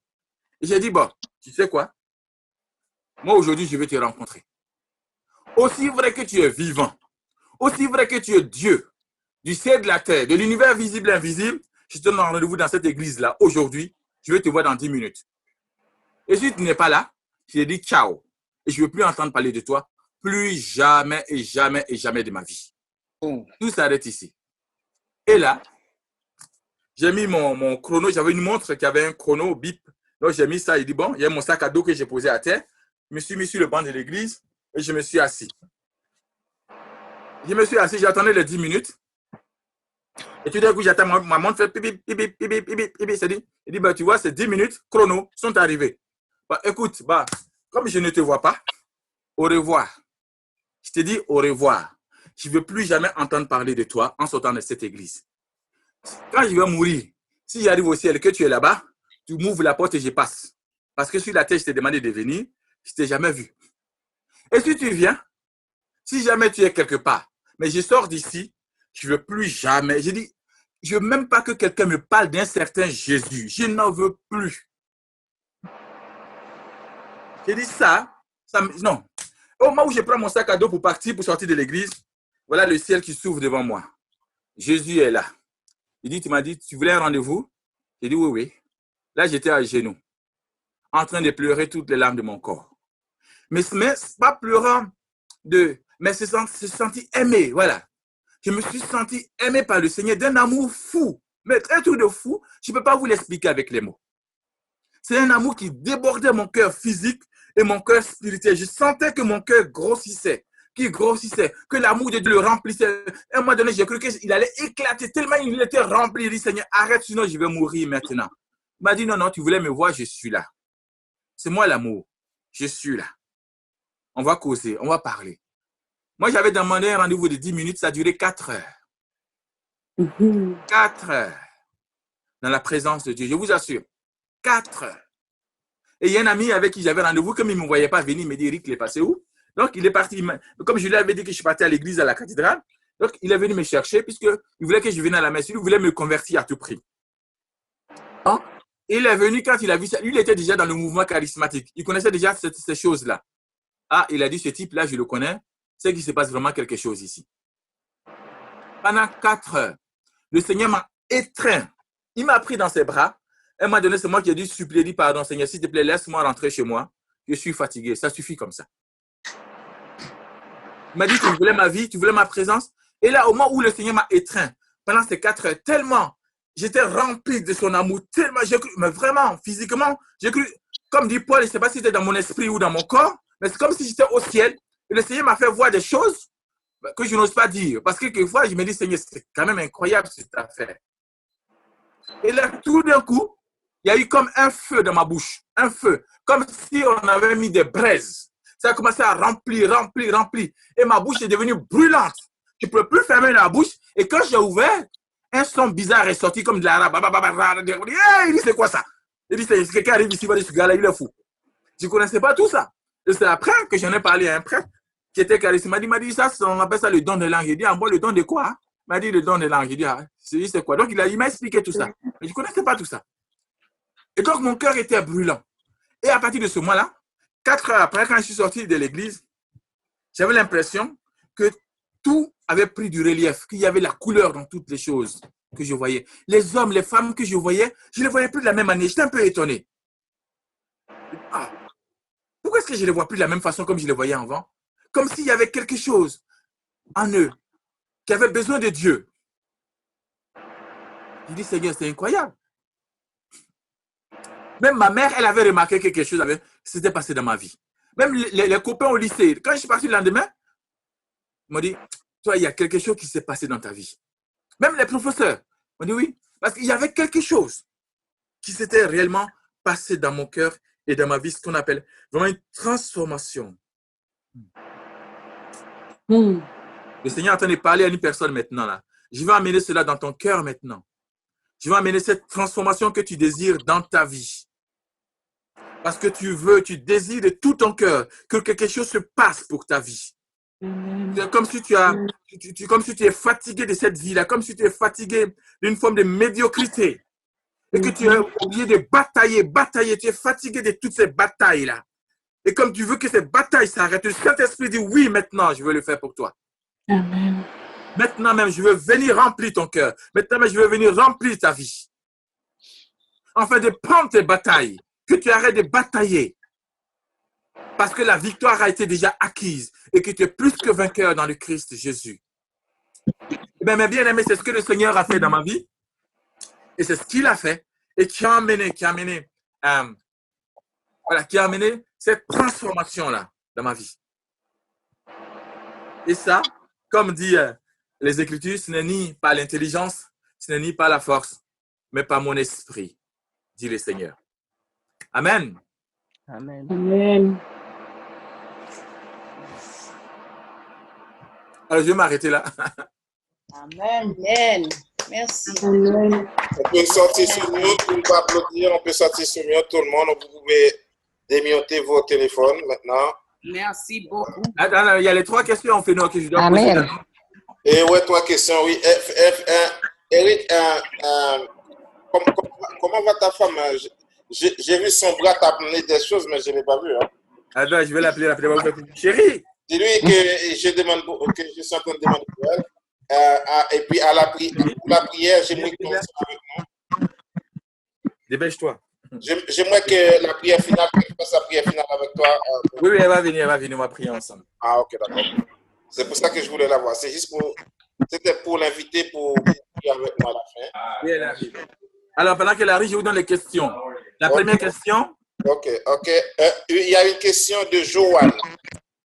Et j'ai dit, bon, tu sais quoi? Moi, aujourd'hui, je vais te rencontrer. Aussi vrai que tu es vivant, aussi vrai que tu es Dieu, du ciel de la terre, de l'univers visible et invisible, je te donne rendez-vous dans cette église-là aujourd'hui. Je vais te voir dans 10 minutes. Et si tu n'es pas là, je te dis ciao. et je ne veux plus entendre parler de toi. Plus jamais et jamais et jamais de ma vie. Tout s'arrête ici. Et là, j'ai mis mon chrono. J'avais une montre qui avait un chrono bip. Donc, j'ai mis ça. Il dit, bon, il y a mon sac à dos que j'ai posé à terre. Je me suis mis sur le banc de l'église et je me suis assis. Je me suis assis, j'attendais les 10 minutes. Et tout d'un coup, j'attends ma montre fait pipi, pipi, pipi, pipi, pipi. Il dit, bah, tu vois, ces 10 minutes chrono sont arrivées. Bah, écoute, bah, comme je ne te vois pas, au revoir. Je te dis au revoir. Je ne veux plus jamais entendre parler de toi en sortant de cette église. Quand je vais mourir, si j'arrive au ciel et que tu es là-bas, tu m'ouvres la porte et je passe. Parce que sur la terre, je t'ai demandé de venir, je ne t'ai jamais vu. Et si tu viens, si jamais tu es quelque part, mais je sors d'ici, je ne veux plus jamais. Je dis, je ne veux même pas que quelqu'un me parle d'un certain Jésus. Je n'en veux plus. J'ai dit ça non. Au moment où je prends mon sac à dos pour partir, pour sortir de l'église, voilà le ciel qui s'ouvre devant moi. Jésus est là. Il dit, tu m'as dit, tu voulais un rendez-vous? J'ai dit, oui, oui. Là, j'étais à genoux, en train de pleurer toutes les larmes de mon corps. Mais pas pleurant mais se sentir aimé, voilà. Je me suis senti aimé par le Seigneur d'un amour fou, mais un truc de fou, je ne peux pas vous l'expliquer avec les mots. C'est un amour qui débordait mon cœur physique et mon cœur spirituel. Je sentais que mon cœur grossissait, que l'amour de Dieu le remplissait. À un moment donné, j'ai cru qu'il allait éclater tellement il était rempli. Il dit, Seigneur, arrête, sinon je vais mourir maintenant. Il m'a dit, non, non, tu voulais me voir, je suis là. C'est moi l'amour. Je suis là. On va causer, on va parler. Moi, j'avais demandé un rendez-vous de 10 minutes, ça a duré 4 heures. 4 heures dans la présence de Dieu, je vous assure. 4 heures. Et il y a un ami avec qui j'avais rendez-vous, comme il ne me voyait pas venir, il me dit, Eric, il est passé où? Donc, il est parti. Comme je lui avais dit que je suis parti à l'église, à la cathédrale, donc il est venu me chercher puisqu'il voulait que je vienne à la messe. Il voulait me convertir à tout prix. Donc, il est venu quand il a vu ça. Lui, il était déjà dans le mouvement charismatique. Il connaissait déjà ces choses-là. Ah, il a dit, ce type-là, je le connais. C'est qu'il se passe vraiment quelque chose ici. Pendant 4 heures, le Seigneur m'a étreint. Il m'a pris dans ses bras. Elle m'a donné, c'est moi qui ai dû supplier, dit pardon, Seigneur, s'il te plaît, laisse-moi rentrer chez moi. Je suis fatigué. Ça suffit comme ça. Il m'a dit, tu voulais ma vie, tu voulais ma présence. Et là, au moment où le Seigneur m'a étreint, pendant ces 4 heures, tellement, j'étais rempli de son amour, tellement, j'ai cru, mais vraiment, physiquement, j'ai cru, comme dit Paul, je ne sais pas si c'était dans mon esprit ou dans mon corps, mais c'est comme si j'étais au ciel. Et le Seigneur m'a fait voir des choses que je n'ose pas dire. Parce que quelquefois, je me dis, Seigneur, c'est quand même incroyable cette affaire. Et là, tout d'un coup, il y a eu comme un feu dans ma bouche. Un feu. Comme si on avait mis des braises. Ça a commencé à remplir. Et ma bouche est devenue brûlante. Je ne peux plus fermer la bouche. Et quand j'ai ouvert, un son bizarre est sorti comme de l'arabe. Il dit, c'est quoi ça? Il dit, c'est quelqu'un arrive ici, il va dire, ce gars-là, il est fou. Je ne connaissais pas tout ça. Et c'est après que j'en ai parlé à un prêtre qui était charismatique. Il m'a dit, ça, on appelle ça le don de langue. Il dit, ah bon, le don de quoi? Il m'a dit, le don de langue. Il dit, ah, c'est quoi? Donc, il m'a expliqué tout ça. Mais je ne connaissais pas tout ça. Et donc, mon cœur était brûlant. Et à partir de ce mois-là, 4 heures après, quand je suis sorti de l'église, j'avais l'impression que tout avait pris du relief, qu'il y avait la couleur dans toutes les choses que je voyais. Les hommes, les femmes que je voyais, je ne les voyais plus de la même manière. J'étais un peu étonné. Ah, pourquoi est-ce que je ne les vois plus de la même façon comme je les voyais avant? Comme s'il y avait quelque chose en eux qui avait besoin de Dieu. Je dis, Seigneur, c'est incroyable. Même ma mère, elle avait remarqué que quelque chose s'était passé dans ma vie. Même les copains au lycée, quand je suis parti le lendemain, ils m'ont dit, toi, il y a quelque chose qui s'est passé dans ta vie. Même les professeurs m'ont dit oui, parce qu'il y avait quelque chose qui s'était réellement passé dans mon cœur et dans ma vie, ce qu'on appelle vraiment une transformation. Le Seigneur est en train de parler à une personne maintenant. Là. Je vais amener cela dans ton cœur maintenant. Je vais amener cette transformation que tu désires dans ta vie. Parce que tu désires de tout ton cœur que quelque chose se passe pour ta vie. C'est comme si comme si tu es fatigué de cette vie-là, comme si tu es fatigué d'une forme de médiocrité. Et que tu es obligé de batailler. Tu es fatigué de toutes ces batailles-là. Et comme tu veux que ces batailles s'arrêtent, le Saint-Esprit dit oui, maintenant, je veux le faire pour toi. Amen. Maintenant même, je veux venir remplir ton cœur. Maintenant même, je veux venir remplir ta vie. Enfin, de prendre tes batailles. Que tu arrêtes de batailler. Parce que la victoire a été déjà acquise et que tu es plus que vainqueur dans le Christ Jésus. Mais bien aimé, c'est ce que le Seigneur a fait dans ma vie. Et c'est ce qu'il a fait. Et qui a amené cette transformation-là dans ma vie. Et ça, comme dit les Écritures, ce n'est ni par l'intelligence, ce n'est ni par la force, mais par mon esprit, dit le Seigneur. Amen. Amen. Amen. Alors, je vais m'arrêter là. Amen. Amen. Merci. Amen. On peut sortir sur mute, on peut applaudir, on peut sortir sur mute, tout le monde. Vous pouvez démuter vos téléphones maintenant. Merci beaucoup. Attends, il y a les 3 questions, Fénor, que je dois poser. Amen. Et ouais, 3 questions, oui. Eric, comment va ta femme? J'ai vu son bras t'amener des choses, mais je ne l'ai pas vu. Hein. Attends, je vais l'appeler. Chérie. Dis-lui que je suis en train de demander pour elle. Et puis, à la prière, j'aimerais que tu sois avec moi. Dépêche-toi. J'aimerais que la prière finale, que tu fasses la prière finale avec toi. Oui, elle va venir, on va prier ensemble. Ah, ok, d'accord. C'est pour ça que je voulais la voir. C'était pour l'inviter pour prier avec moi à la fin. Oui, elle arrive. Alors, pendant qu'elle arrive, je vous donne les questions. La première question. Ok. Il y a une question de Joanne.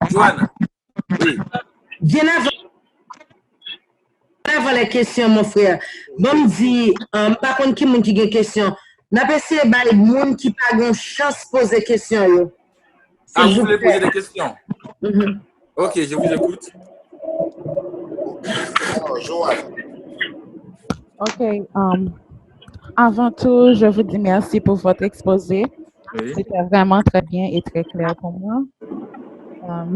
Joanne. Oui. Bien avant les questions, mon frère. Bon, me dit, par contre, qui a une question? N'a pas essayé de monde qui n'a pas de chance de poser question. Yo. Ah, vous voulez poser des questions? Ok, je vous écoute. Alors, Joanne. OK. Avant tout, je vous dis merci pour votre exposé. Oui. C'était vraiment très bien et très clair pour moi.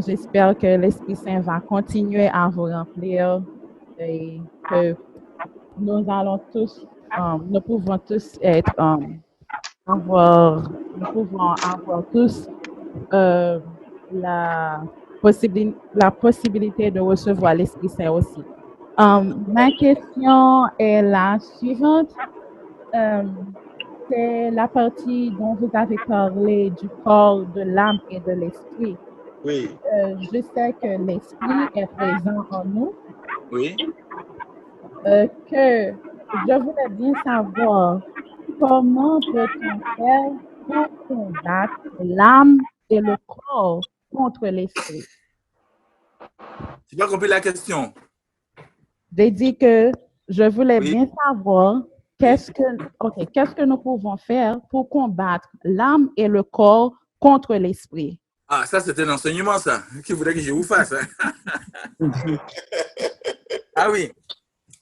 J'espère que l'Esprit Saint va continuer à vous remplir et que nous pouvons tous avoir tous la possibilité de recevoir l'Esprit Saint aussi. Ma question est la suivante. C'est la partie dont vous avez parlé du corps, de l'âme et de l'esprit. Oui. Je sais que l'esprit est présent en nous. Oui. Que je voulais bien savoir comment peut-on faire pour combattre l'âme et le corps contre l'esprit. Tu n'as pas compris la question. J'ai dit que je voulais bien savoir qu'est-ce que nous pouvons faire pour combattre l'âme et le corps contre l'esprit. Ah, ça, c'est un enseignement, ça, qui voudrait que je vous fasse. Hein? Ah oui.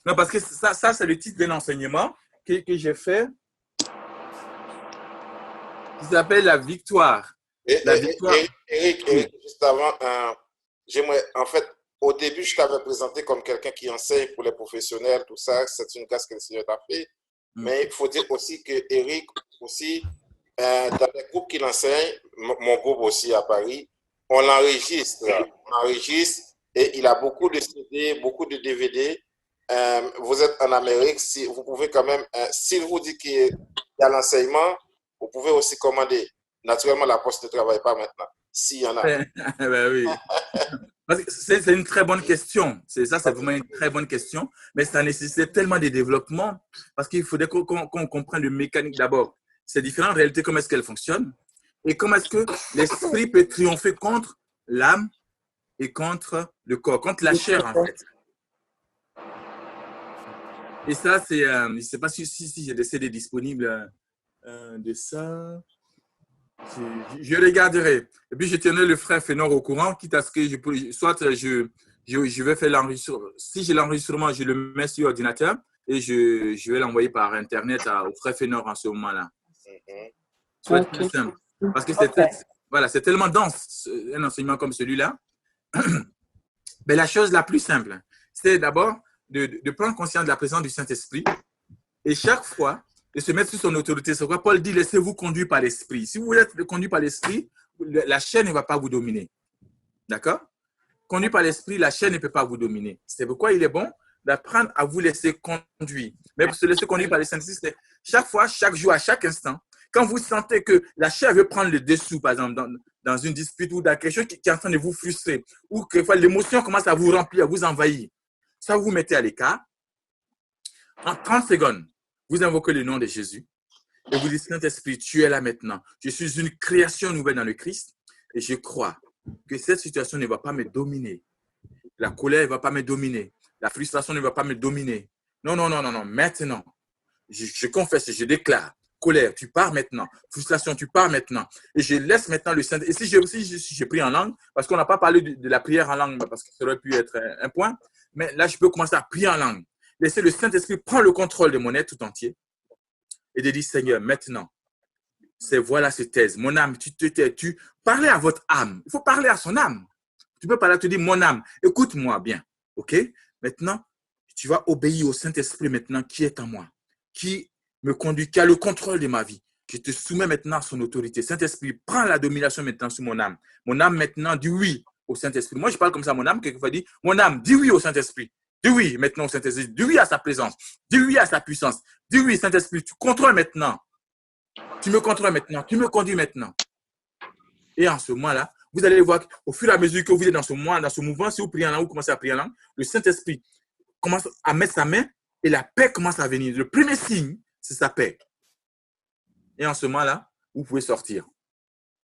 Non, parce que ça c'est le titre d'un enseignement que j'ai fait qui s'appelle La victoire. Eric, juste avant, j'aimerais, en fait, au début, je t'avais présenté comme quelqu'un qui enseigne pour les professionnels, tout ça, c'est une grâce que le Seigneur t'a fait. Mais il faut dire aussi que Eric, aussi, dans les groupes qu'il enseigne, mon groupe aussi à Paris, on l'enregistre. Et il a beaucoup de CD, beaucoup de DVD. Vous êtes en Amérique, si vous pouvez quand même, s'il vous dit qu'il y a l'enseignement, vous pouvez aussi commander. Naturellement, la poste ne travaille pas maintenant, s'il y en a. Ben oui. C'est une très bonne question. C'est vraiment une très bonne question, mais ça nécessite tellement de développement parce qu'il faudrait qu'on comprenne le mécanique d'abord. C'est différent en réalité, comment est-ce qu'elle fonctionne et comment est-ce que l'esprit peut triompher contre l'âme et contre le corps, contre la chair en fait. Et ça, c'est, je ne sais pas si j'ai des CD disponibles de ça. Je regarderai. Et puis, je tiendrai le frère Fénor au courant, quitte à ce que je vais faire l'enregistrement. Si j'ai l'enregistrement, je le mets sur l'ordinateur et je vais l'envoyer par Internet au frère Fénor en ce moment-là. Ça va être plus simple. Parce que c'est tellement dense, un enseignement comme celui-là. Mais la chose la plus simple, c'est d'abord de prendre conscience de la présence du Saint-Esprit et chaque fois, de se mettre sous son autorité. C'est pourquoi Paul dit, laissez-vous conduire par l'Esprit. Si vous êtes conduit par l'Esprit, la chair ne va pas vous dominer. D'accord? Conduit par l'Esprit, la chair ne peut pas vous dominer. C'est pourquoi il est bon d'apprendre à vous laisser conduire. Mais pour se laisser conduire par le Saint-Esprit, c'est chaque fois, chaque jour, à chaque instant, Quand vous sentez que la chair veut prendre le dessous, par exemple, dans une dispute ou dans quelque chose qui est en train de vous frustrer, ou que l'émotion commence à vous remplir, à vous envahir, ça vous mettez à l'écart. En 30 secondes, vous invoquez le nom de Jésus et vous dites, Saint-Esprit, tu es là maintenant. Je suis une création nouvelle dans le Christ et je crois que cette situation ne va pas me dominer. La colère ne va pas me dominer. La frustration ne va pas me dominer. Non, non, non, non, non. Maintenant, je confesse et je déclare. Colère, tu pars maintenant. Frustration, tu pars maintenant. Et je laisse maintenant le Saint-Esprit. Et si j'ai pris en langue, parce qu'on n'a pas parlé de la prière en langue, parce que ça aurait pu être un point, mais là, je peux commencer à prier en langue. Laisser le Saint-Esprit prendre le contrôle de mon être tout entier et de dire, Seigneur, maintenant, voilà ce thèse. Mon âme, tu parlez à votre âme. Il faut parler à son âme. Tu peux parler, te dire, mon âme, écoute-moi bien. OK? Maintenant, tu vas obéir au Saint-Esprit maintenant qui est en moi, qui me conduit, qui a le contrôle de ma vie. Je te soumets maintenant à son autorité. Saint-Esprit, prends la domination maintenant sur mon âme. Mon âme maintenant dit oui au Saint-Esprit. Moi, je parle comme ça à mon âme. Quelquefois, dit, mon âme, dis oui au Saint-Esprit. Dis oui maintenant au Saint-Esprit. Dis oui à sa présence. Dis oui à sa puissance. Dis oui, Saint-Esprit, tu contrôles maintenant. Tu me contrôles maintenant. Tu me conduis maintenant. Et en ce moment-là, vous allez voir qu'au fur et à mesure que vous êtes dans ce mouvement, si vous priez en langue, vous commencez à prier en langue, le Saint-Esprit commence à mettre sa main et la paix commence à venir. Le premier signe, c'est sa paix. Et en ce moment-là, vous pouvez sortir.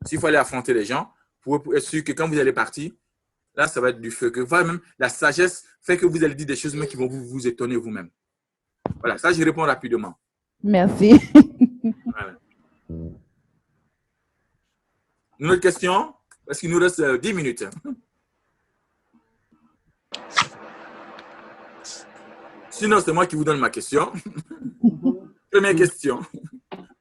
S'il faut aller affronter les gens, vous pouvez être sûr que quand vous allez partir, là, ça va être du feu. Que même la sagesse fait que vous allez dire des choses même qui vont vous étonner vous-même. Voilà, ça, je réponds rapidement. Merci. Voilà. Une autre question? Parce qu'il nous reste 10 minutes. Sinon, c'est moi qui vous donne ma question. Première question.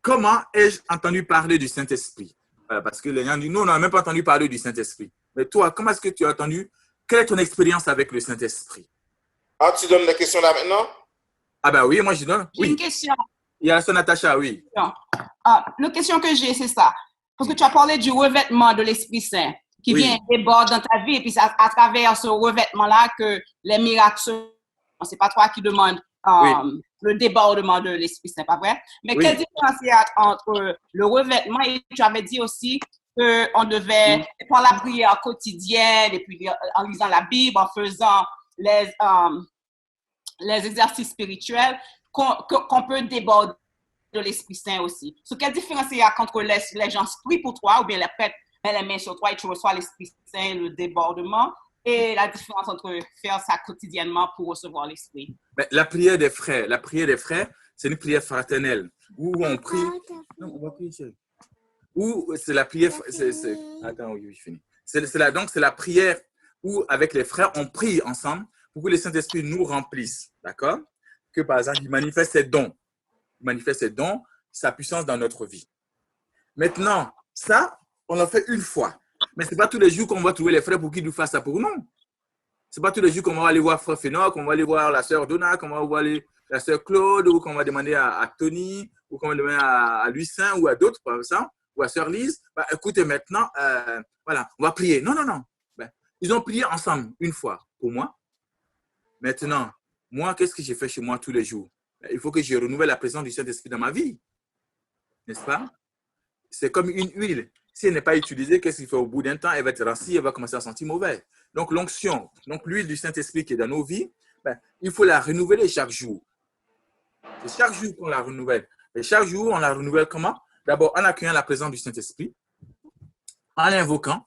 Comment ai-je entendu parler du Saint-Esprit? Voilà, parce que les gens disent, nous, on n'a même pas entendu parler du Saint-Esprit. Mais toi, comment est-ce que tu as entendu? Quelle est ton expérience avec le Saint-Esprit? Ah, tu donnes la question là maintenant? Ah ben oui, moi je donne. J'ai une question. Il y a son Natacha, oui. La question que j'ai, c'est ça. Parce que tu as parlé du revêtement de l'Esprit Saint qui vient déborder dans ta vie. Et puis c'est à travers ce revêtement-là que les miracles se font. Ce n'est pas toi qui demandes le débordement de l'Esprit Saint, pas vrai? Mais quelle différence il y a entre le revêtement et tu avais dit aussi qu'on devait, par la prière quotidienne et puis en lisant la Bible, en faisant les exercices spirituels, qu'on peut déborder de l'Esprit Saint aussi. Quelle différence il y a entre les gens prient pour toi ou bien les prêtres mettent les mains sur toi et tu reçois l'Esprit Saint, le débordement, et la différence entre faire ça quotidiennement pour recevoir l'Esprit? La prière des frères, c'est une prière fraternelle où on prie. Non, on va prier, chérie. Où c'est la prière. Attends, oui, je finis. Donc, c'est la prière où, avec les frères, on prie ensemble pour que le Saint-Esprit nous remplisse. D'accord? Que par exemple, il manifeste ses dons. Il manifeste ses dons, sa puissance dans notre vie. Maintenant, ça, on l'a fait une fois. Mais ce n'est pas tous les jours qu'on va trouver les frères pour qu'ils nous fassent ça pour nous. Ce n'est pas tous les jours qu'on va aller voir Frère Fénor, qu'on va aller voir la sœur Donna, qu'on va voir la sœur Claude, ou qu'on va demander à Tony, ou qu'on va demander à Lucien, ou à d'autres, par exemple, ou à sœur Lise. Écoutez, maintenant, voilà, on va prier. Non, non, non. Ils ont prié ensemble une fois pour moi. Maintenant, moi, qu'est-ce que j'ai fait chez moi tous les jours? Il faut que je renouvelle la présence du Saint-Esprit dans ma vie. N'est-ce pas? C'est comme une huile. Si elle n'est pas utilisée, qu'est-ce qu'il fait au bout d'un temps? Elle va être rancée, elle va commencer à sentir mauvais. Donc, l'onction, donc l'huile du Saint-Esprit qui est dans nos vies, il faut la renouveler chaque jour. C'est chaque jour qu'on la renouvelle. Et chaque jour, on la renouvelle comment? D'abord, en accueillant la présence du Saint-Esprit, en l'invoquant.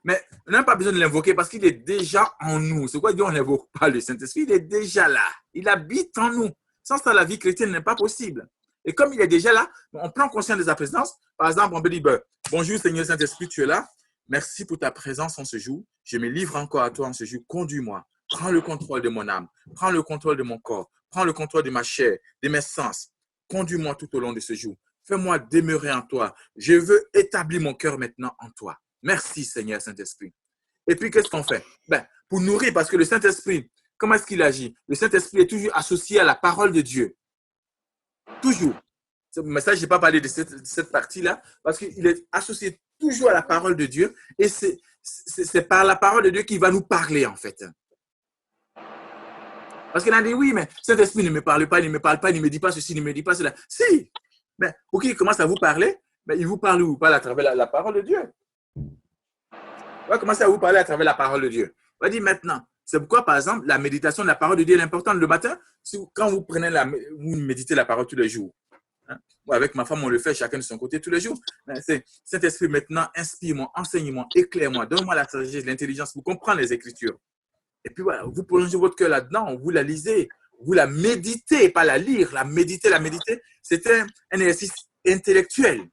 Mais on n'a pas besoin de l'invoquer parce qu'il est déjà en nous. C'est quoi dire on n'invoque pas le Saint-Esprit? Il est déjà là. Il habite en nous. Sans ça, la vie chrétienne n'est pas possible. Et comme il est déjà là, on prend conscience de sa présence. Par exemple, on peut dire, bonjour Seigneur Saint-Esprit, tu es là. Merci pour ta présence en ce jour. Je me livre encore à toi en ce jour. Conduis-moi. Prends le contrôle de mon âme. Prends le contrôle de mon corps. Prends le contrôle de ma chair, de mes sens. Conduis-moi tout au long de ce jour. Fais-moi demeurer en toi. Je veux établir mon cœur maintenant en toi. Merci Seigneur Saint-Esprit. Et puis, qu'est-ce qu'on fait? Pour nourrir, parce que le Saint-Esprit, comment est-ce qu'il agit? Le Saint-Esprit est toujours associé à la parole de Dieu. Toujours. Mais ça, je n'ai pas parlé de cette partie-là, parce qu'il est associé toujours à la parole de Dieu. Et c'est par la parole de Dieu qu'il va nous parler, en fait. Parce qu'il a dit, oui, mais Saint-Esprit ne me parle pas, il ne me parle pas, il ne me dit pas ceci, il ne me dit pas cela. Si, Mais pour qu'il commence à vous parler, mais il vous parle où? Il parle à travers la parole de Dieu. Il va commencer à vous parler à travers la parole de Dieu. Il va dire maintenant, c'est pourquoi, par exemple, la méditation de la parole de Dieu est importante le matin. Quand vous vous méditez la parole tous les jours. Hein? Avec ma femme, on le fait chacun de son côté tous les jours. C'est Saint-Esprit, maintenant, inspire-moi, enseigne-moi, éclaire-moi, donne-moi la sagesse, l'intelligence pour comprendre les Écritures. Et puis voilà, vous plongez votre cœur là-dedans, vous la lisez, vous la méditez, pas la lire, la méditer. C'est un exercice intellectuel.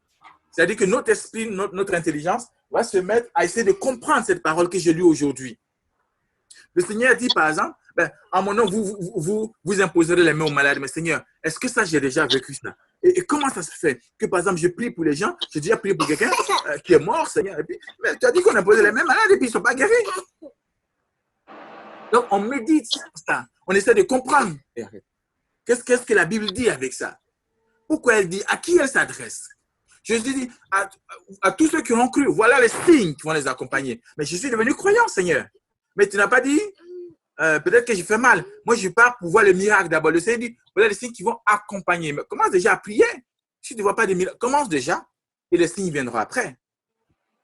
C'est-à-dire que notre esprit, notre intelligence va se mettre à essayer de comprendre cette parole que j'ai lue aujourd'hui. Le Seigneur dit, par exemple, en mon nom, vous imposerez les mains aux malades. Mais Seigneur, est-ce que ça, j'ai déjà vécu ça? Et comment ça se fait que, par exemple, je prie pour les gens, j'ai déjà prié pour quelqu'un qui est mort, Seigneur. Et puis, mais tu as dit qu'on imposait les mains malades et puis ils ne sont pas guéris. Donc, on médite ça. On essaie de comprendre. Qu'est-ce que la Bible dit avec ça? Pourquoi elle dit? À qui elle s'adresse? Jésus dit à tous ceux qui ont cru, voilà les signes qui vont les accompagner. Mais je suis devenu croyant, Seigneur. Mais tu n'as pas dit, peut-être que j'ai fait mal. Moi, je pars pour voir le miracle d'abord. Le Seigneur dit, voilà les signes qui vont accompagner. Mais commence déjà à prier. Si tu ne vois pas des miracles, commence déjà et les signes viendront après.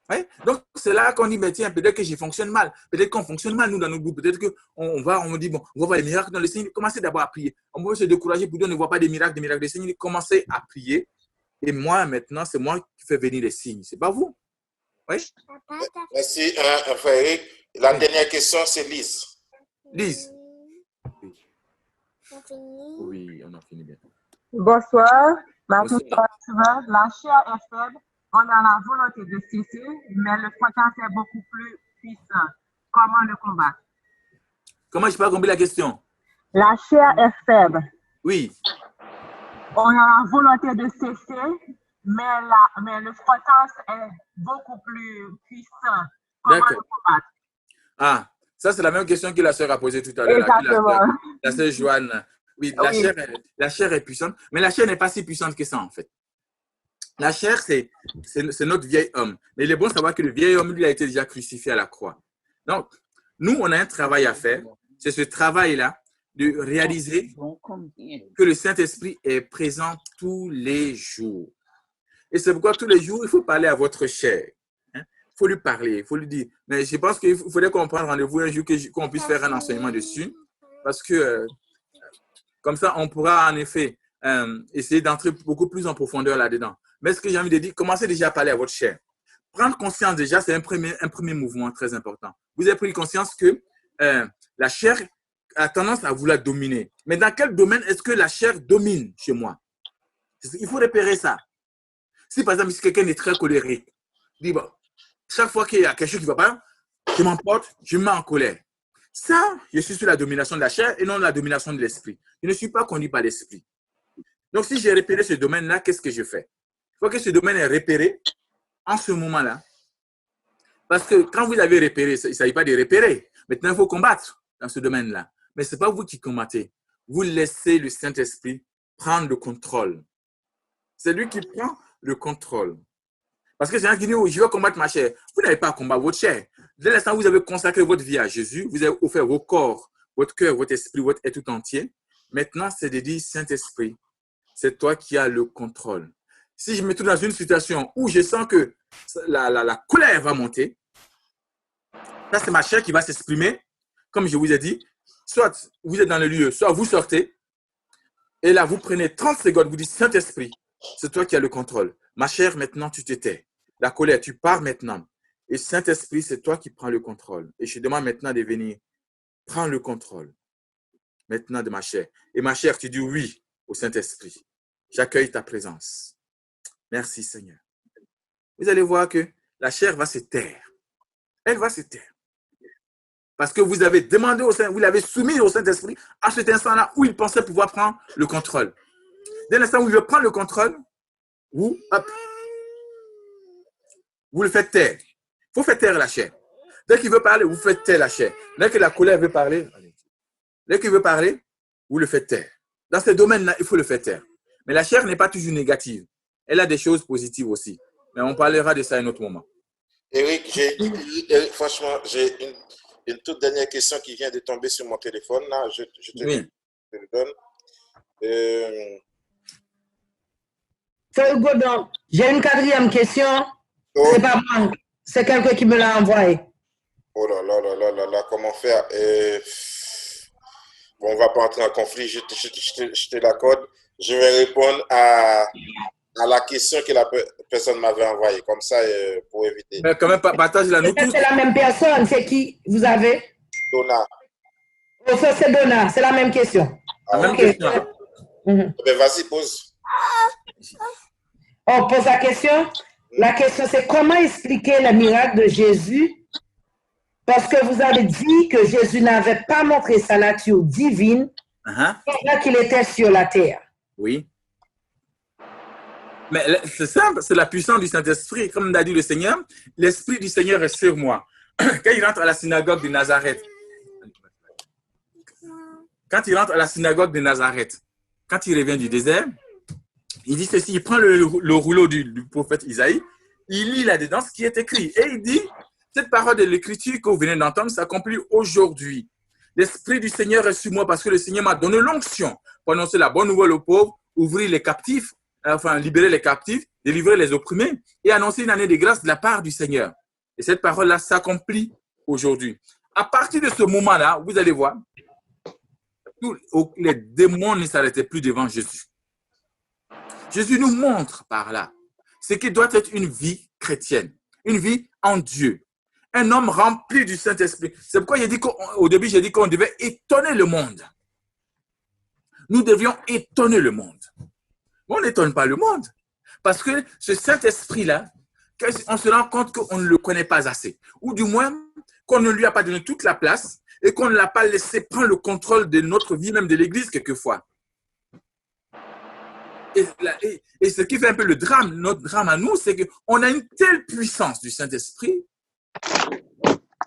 Ouais? Donc, c'est là qu'on dit, mais tiens, peut-être que je fonctionne mal. Peut-être qu'on fonctionne mal, nous, dans nos groupes. Peut-être qu'on me dit, bon, on va voir les miracles dans les signes. Commencez d'abord à prier. On peut se décourager pour dire, on ne voit pas des miracles des signes. Commencez à prier. Et moi, maintenant, c'est moi qui fais venir les signes. Ce n'est pas vous. Oui? Merci, frère Eric. La dernière question, c'est Lise. Lise. Oui, on a fini bien. Bonsoir. Ma question est la chair est faible, on a la volonté de cesser, mais le fréquence est beaucoup plus puissant. Comment le combattre? Comment je n'ai pas compris la question? La chair est faible. Oui. On a la volonté de cesser, mais le fréquence est beaucoup plus puissant. Comment le combattre? Ah, ça c'est la même question que la sœur a posée tout à l'heure. Exactement. La sœur Joanne. Oui, la chair est puissante, mais la chair n'est pas si puissante que ça en fait. La chair, c'est notre vieil homme. Mais il est bon de savoir que le vieil homme, lui, a été déjà crucifié à la croix. Donc, nous, on a un travail à faire. C'est ce travail-là de réaliser que le Saint-Esprit est présent tous les jours. Et c'est pourquoi tous les jours, il faut parler à votre chair. Il faut lui parler, il faut lui dire. Mais je pense qu'il faudrait qu'on prenne rendez-vous un jour, qu'on puisse faire un enseignement dessus. Parce que comme ça, on pourra en effet essayer d'entrer beaucoup plus en profondeur là-dedans. Mais ce que j'ai envie de dire, commencez déjà à parler à votre chair. Prendre conscience déjà, c'est un premier mouvement très important. Vous avez pris conscience que la chair a tendance à vouloir dominer. Mais dans quel domaine est-ce que la chair domine chez moi? Il faut repérer ça. Si par exemple, si quelqu'un est très colérique, dit bon, chaque fois qu'il y a quelque chose qui ne va pas, je m'emporte, je me mets en colère. Ça, je suis sur la domination de la chair et non la domination de l'esprit. Je ne suis pas conduit par l'esprit. Donc, si j'ai repéré ce domaine-là, qu'est-ce que je fais? Il faut que ce domaine est repéré en ce moment-là. Parce que quand vous avez repéré, il ne s'agit pas de repérer. Maintenant, il faut combattre dans ce domaine-là. Mais ce n'est pas vous qui combattez. Vous laissez le Saint-Esprit prendre le contrôle. C'est lui qui prend le contrôle. Parce que c'est un qui dit, oh, je vais combattre ma chair. Vous n'avez pas à combattre votre chair. Dès l'instant où vous avez consacré votre vie à Jésus, vous avez offert vos corps, votre cœur, votre esprit, votre être tout entier. Maintenant, c'est de dire, Saint-Esprit, c'est toi qui as le contrôle. Si je me trouve dans une situation où je sens que la colère va monter, ça c'est ma chair qui va s'exprimer. Comme je vous ai dit, soit vous êtes dans le lieu, soit vous sortez, et là vous prenez 30 secondes, vous dites, Saint-Esprit, c'est toi qui as le contrôle. Ma chair, maintenant tu te tais. La colère, tu pars maintenant. Et Saint-Esprit, c'est toi qui prends le contrôle. Et je te demande maintenant de venir. Prends le contrôle maintenant de ma chair. Et ma chair, tu dis oui au Saint-Esprit. J'accueille ta présence. Merci Seigneur. Vous allez voir que la chair va se taire. Elle va se taire. Parce que vous avez demandé au Saint, vous l'avez soumis au Saint-Esprit à cet instant-là où il pensait pouvoir prendre le contrôle. Dès l'instant où il veut prendre le contrôle, vous le faites taire. Il faut faire taire la chair. Dès qu'il veut parler, vous faites taire la chair. Dès que la colère veut parler, vous le faites taire. Dans ce domaine-là, il faut le faire taire. Mais la chair n'est pas toujours négative. Elle a des choses positives aussi. Mais on parlera de ça à un autre moment. Eric, franchement, j'ai une toute dernière question qui vient de tomber sur mon téléphone. Là, je te le donne. Frère Godon, j'ai une quatrième question. C'est pas moi, c'est quelqu'un qui me l'a envoyé. Oh là là là là là là, comment faire? Bon, on va pas entrer en conflit, je te l'accorde. Je vais répondre à la question que la personne m'avait envoyée, comme ça, pour éviter. Mais quand même, partage-la nous tous. C'est la même personne, c'est qui vous avez? Donna. Oh, ça c'est Donna, c'est la même question. La même question. Ben, vas-y, pose. On pose la question. La question, c'est comment expliquer le miracle de Jésus? Parce que vous avez dit que Jésus n'avait pas montré sa nature divine pendant qu'il était sur la terre. Oui. Mais c'est simple, c'est la puissance du Saint-Esprit. Comme l'a dit le Seigneur, l'Esprit du Seigneur est sur moi. Quand il rentre à la synagogue de Nazareth, quand il revient du désert, il dit ceci, il prend le rouleau du prophète Isaïe, il lit là-dedans ce qui est écrit et il dit, cette parole de l'Écriture que vous venez d'entendre s'accomplit aujourd'hui. L'Esprit du Seigneur est sur moi parce que le Seigneur m'a donné l'onction pour annoncer la bonne nouvelle aux pauvres, ouvrir les captifs, enfin libérer les captifs, délivrer les opprimés et annoncer une année de grâce de la part du Seigneur. Et cette parole-là s'accomplit aujourd'hui. À partir de ce moment-là, vous allez voir, tous les démons ne s'arrêtaient plus devant Jésus. Jésus nous montre par là ce qui doit être une vie chrétienne, une vie en Dieu. Un homme rempli du Saint-Esprit. C'est pourquoi au début, j'ai dit qu'on devait étonner le monde. Nous devions étonner le monde. On n'étonne pas le monde. Parce que ce Saint-Esprit-là, on se rend compte qu'on ne le connaît pas assez. Ou du moins, qu'on ne lui a pas donné toute la place et qu'on ne l'a pas laissé prendre le contrôle de notre vie, même de l'Église quelquefois. Et ce qui fait un peu le drame, notre drame à nous, c'est qu'on a une telle puissance du Saint-Esprit.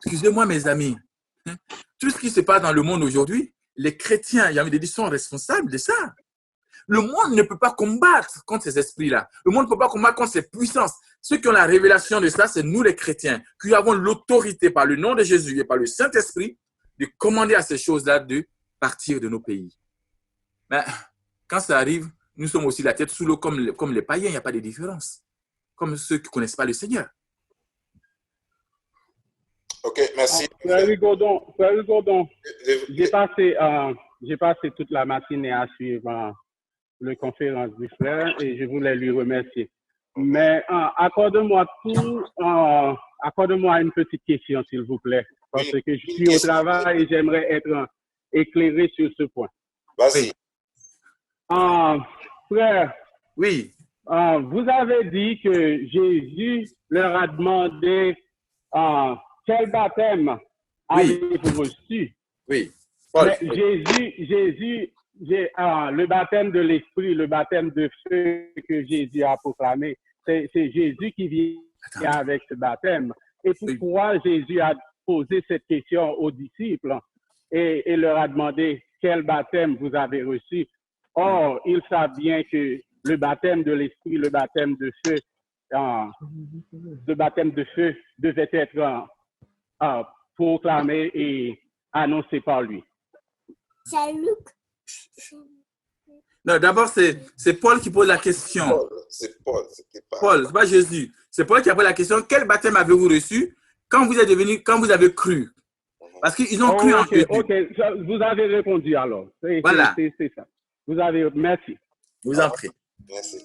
Excusez-moi mes amis, tout ce qui se passe dans le monde aujourd'hui, les chrétiens, il y a des sont responsables de ça. Le monde ne peut pas combattre contre ces esprits-là. Le monde ne peut pas combattre contre ces puissances. Ceux qui ont la révélation de ça, c'est nous les chrétiens, qui avons l'autorité par le nom de Jésus et par le Saint-Esprit de commander à ces choses-là de partir de nos pays. Mais quand ça arrive, nous sommes aussi la tête sous l'eau comme les païens, il n'y a pas de différence. Comme ceux qui ne connaissent pas le Seigneur. Ok, merci. Frère Godon, j'ai passé toute la matinée à suivre la conférence du frère et je voulais lui remercier. Mais accorde-moi une petite question, s'il vous plaît, parce que je suis au travail et j'aimerais être éclairé sur ce point. Vas-y. Frère, oui. Vous avez dit que Jésus leur a demandé quel baptême avez-vous reçu? Oui. Mais Jésus, le baptême de l'Esprit, le baptême de feu que Jésus a proclamé, c'est Jésus qui vient avec ce baptême. Et pourquoi Jésus a posé cette question aux disciples et leur a demandé quel baptême vous avez reçu? Or, ils savent bien que le baptême de l'Esprit, le baptême de feu devait être proclamé et annoncé par lui. C'est Luc. Non, d'abord, c'est Paul qui pose la question. C'est Paul, c'était pas. Paul, c'est pas Jésus. C'est Paul qui a posé la question. Quel baptême avez-vous reçu quand vous avez cru? Parce qu'ils ont cru en Jésus. Ok, vous avez répondu alors. Voilà. C'est ça. Merci. Vous en prie. Merci.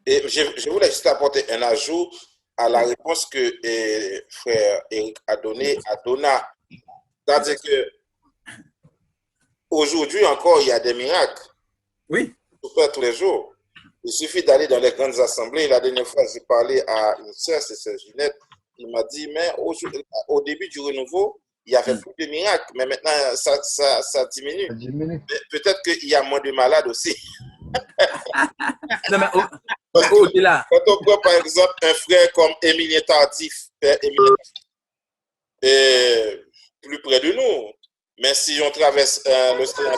Et je voulais juste apporter un ajout à la réponse que frère Eric a donnée à Donna. C'est-à-dire que aujourd'hui encore, il y a des miracles. Oui. Tous les jours. Il suffit d'aller dans les grandes assemblées. La dernière fois, j'ai parlé à une sœur, c'est sœur Ginette. Il m'a dit, mais au début du renouveau, il y avait plus de miracles, mais maintenant, ça diminue. Peut-être qu'il y a moins de malades aussi. Non, mais au-delà. Quand on prend, par exemple, un frère comme Émilien Tardif, Père Émilien, plus près de nous. Mais si on traverse l'océan,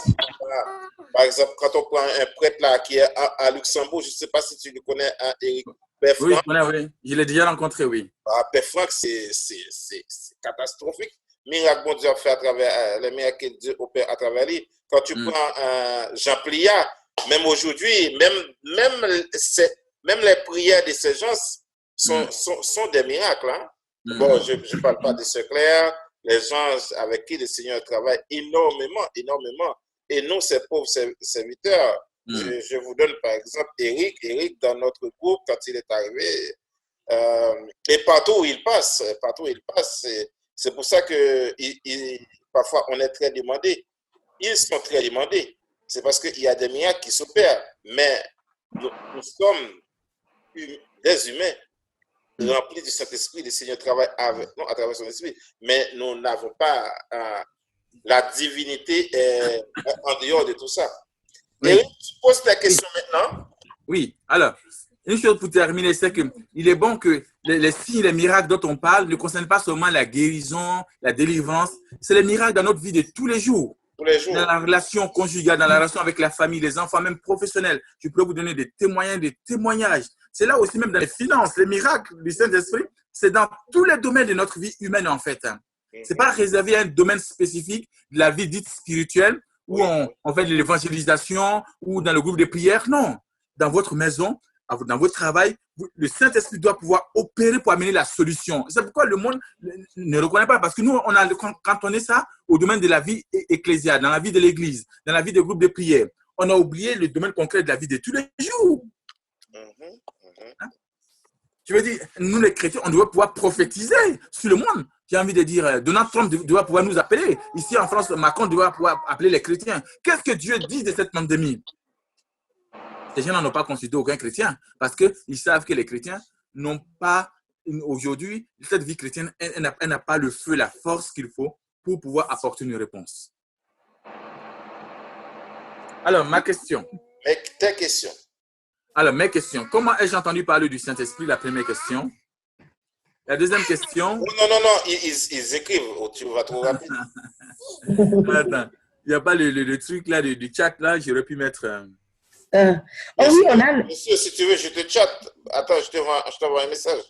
par exemple, quand on prend un prêtre là qui est à Luxembourg, je ne sais pas si tu le connais, Eric. Père Franck. Oui, je connais, oui. Je l'ai déjà rencontré, oui. Père Franck, c'est catastrophique. Miracle bon Dieu fait à travers les miracles que Dieu opère à travers lui. Quand tu prends Jean Pliat, même aujourd'hui, même les prières de ces gens sont des miracles. Hein? Bon, je ne parle pas de ce clair, les gens avec qui le Seigneur travaille énormément, énormément. Et nous, ces pauvres serviteurs, je vous donne par exemple Eric. Eric, dans notre groupe, quand il est arrivé, et partout où il passe, c'est pour ça que parfois on est très demandé. Ils sont très demandés. C'est parce qu'il y a des miracles qui s'opèrent. Mais nous sommes des humains remplis du Saint-Esprit. Le Seigneur travaille à travers son esprit. Mais nous n'avons pas la divinité en dehors de tout ça. Oui. Et tu poses ta question maintenant. Oui, alors, une chose pour terminer, c'est qu'il est bon que les signes, les miracles dont on parle ne concernent pas seulement la guérison, la délivrance, c'est les miracles dans notre vie de tous les jours. Tous les jours. Dans la relation conjugale, dans la relation avec la famille, les enfants, même professionnels. Je peux vous donner des témoignages. C'est là aussi même dans les finances, les miracles du Saint-Esprit, c'est dans tous les domaines de notre vie humaine en fait. Ce n'est pas réservé à un domaine spécifique de la vie dite spirituelle où on fait de l'évangélisation ou dans le groupe de prière. Non, dans votre maison, dans votre travail, le Saint-Esprit doit pouvoir opérer pour amener la solution. C'est pourquoi le monde ne reconnaît pas. Parce que nous, quand on est ça au domaine de la vie ecclésiale, dans la vie de l'Église, dans la vie des groupes de prière, on a oublié le domaine concret de la vie de tous les jours. Hein? Tu veux dire, nous les chrétiens, on doit pouvoir prophétiser sur le monde. J'ai envie de dire, Donald Trump doit pouvoir nous appeler. Ici en France, Macron doit pouvoir appeler les chrétiens. Qu'est-ce que Dieu dit de cette pandémie? Ces gens n'ont pas consulté aucun chrétien parce qu'ils savent que les chrétiens n'ont pas, aujourd'hui, cette vie chrétienne, elle n'a pas le feu, la force qu'il faut pour pouvoir apporter une réponse. Alors, ma question. Ta question. Alors, mes questions. Comment ai-je entendu parler du Saint-Esprit? La première question. La deuxième question. Non, ils écrivent. Tu vas trop rapide. Attends, il n'y a pas le truc là du chat là, j'aurais pu mettre. Oui, on a. Monsieur, si tu veux, je te chatte. Attends, je t'envoie un message.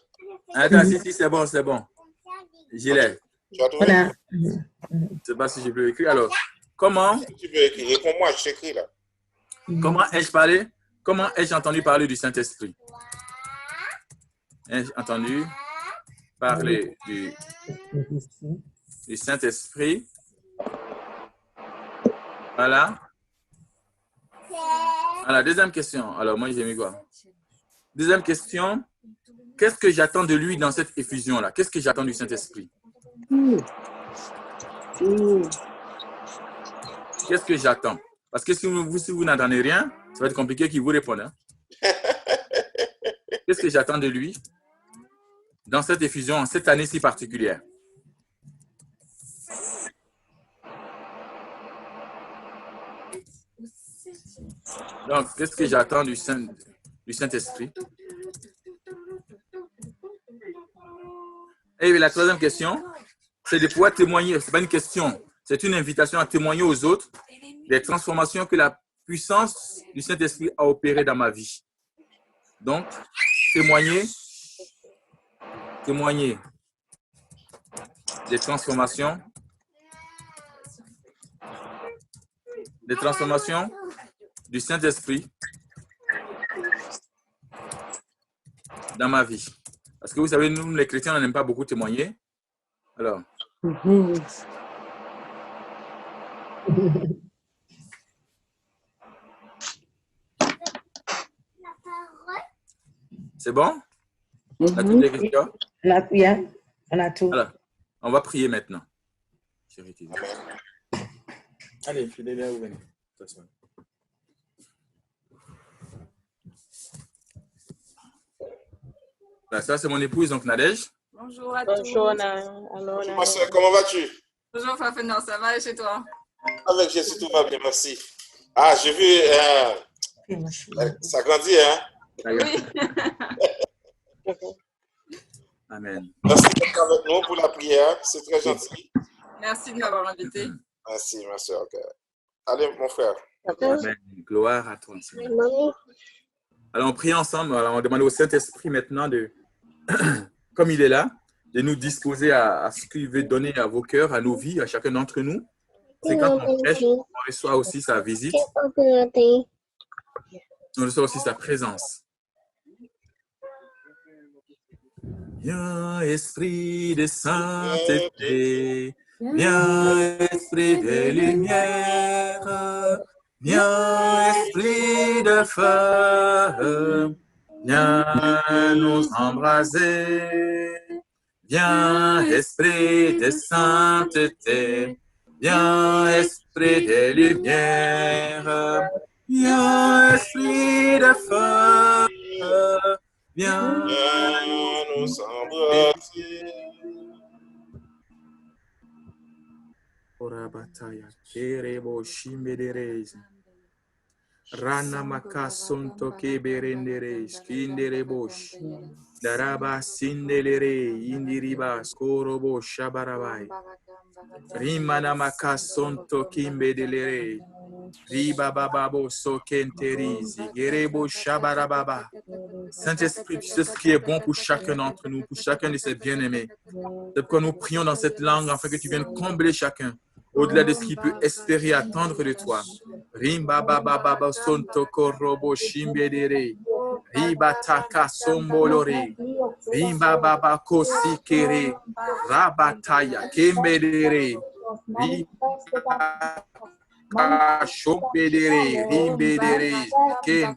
Attends, si, c'est bon. Je l'ai. Tu vas trouver. Je ne sais pas si je peux écrire. Alors, comment. Si tu veux écrire, réponds-moi, je t'écris là. Comment ai-je parlé? Comment ai-je entendu parler du Saint-Esprit? Ai-je entendu parler du Saint-Esprit? Voilà. Alors, deuxième question. Alors, moi, j'ai mis quoi? Deuxième question. Qu'est-ce que j'attends de lui dans cette effusion-là? Qu'est-ce que j'attends du Saint-Esprit? Qu'est-ce que j'attends? Parce que si vous n'entendez rien, ça va être compliqué qu'il vous réponde. Hein? Qu'est-ce que j'attends de lui dans cette effusion, en cette année si particulière? Donc, qu'est-ce que j'attends du Saint-Esprit? Et la troisième question, c'est de pouvoir témoigner. Ce n'est pas une question, c'est une invitation à témoigner aux autres des transformations que la puissance du Saint-Esprit a opérées dans ma vie. Donc, témoigner des transformations du Saint-Esprit dans ma vie. Parce que vous savez, nous, les chrétiens, on n'aime pas beaucoup témoigner. Alors. C'est bon? On a toutes les questions? On a tout. Alors, on va prier maintenant. Allez, Fidélia, vous venez. Ça, c'est mon épouse, donc Nadège. Bonjour à tous. Bonjour, ma soeur, comment vas-tu? Bonjour, Fafena, ça va et chez toi? Avec Jésus, tout va bien, merci. Ah, j'ai vu, ça grandit, hein? Oui. Amen. Merci d'être avec nous pour la prière, c'est très gentil. Merci de m'avoir invité. Merci, ma soeur. Okay. Allez, mon frère. Amen. Gloire à toi. Alors, on prie ensemble. Alors, on demande au Saint-Esprit maintenant, comme il est là, de nous disposer à ce qu'il veut donner à vos cœurs, à nos vies, à chacun d'entre nous. C'est quand on prêche, on reçoit aussi sa visite. On reçoit aussi sa présence. Viens, Esprit de sainteté, viens, Esprit de lumière, viens, Esprit de feu, viens nous embraser. Viens, Esprit de sainteté, viens, Esprit de lumière, viens, Esprit de feu, viens nous embrasser. Ora bataya, kerebo shimbederez, rana makasonto keberenderes, kinderebosh, daraba sindelere, indiriba, skorobo shabarabai, rimana makasonto kimbedelere, riba bababo sokenterizi, gerebo shabarababa. Saint-Esprit, tu sais ce qui est bon pour chacun d'entre nous, pour chacun de ses bien-aimés. C'est pourquoi nous prions dans cette langue afin que tu viennes combler chacun au-delà de ce qu'il peut espérer attendre de toi. Rimba baba baba sonto korobo shimbedere. Riba taka sombolore. Rimba baba kosikere. Rabataya kembedere. Riba shompedere. Rimbedere. Kem.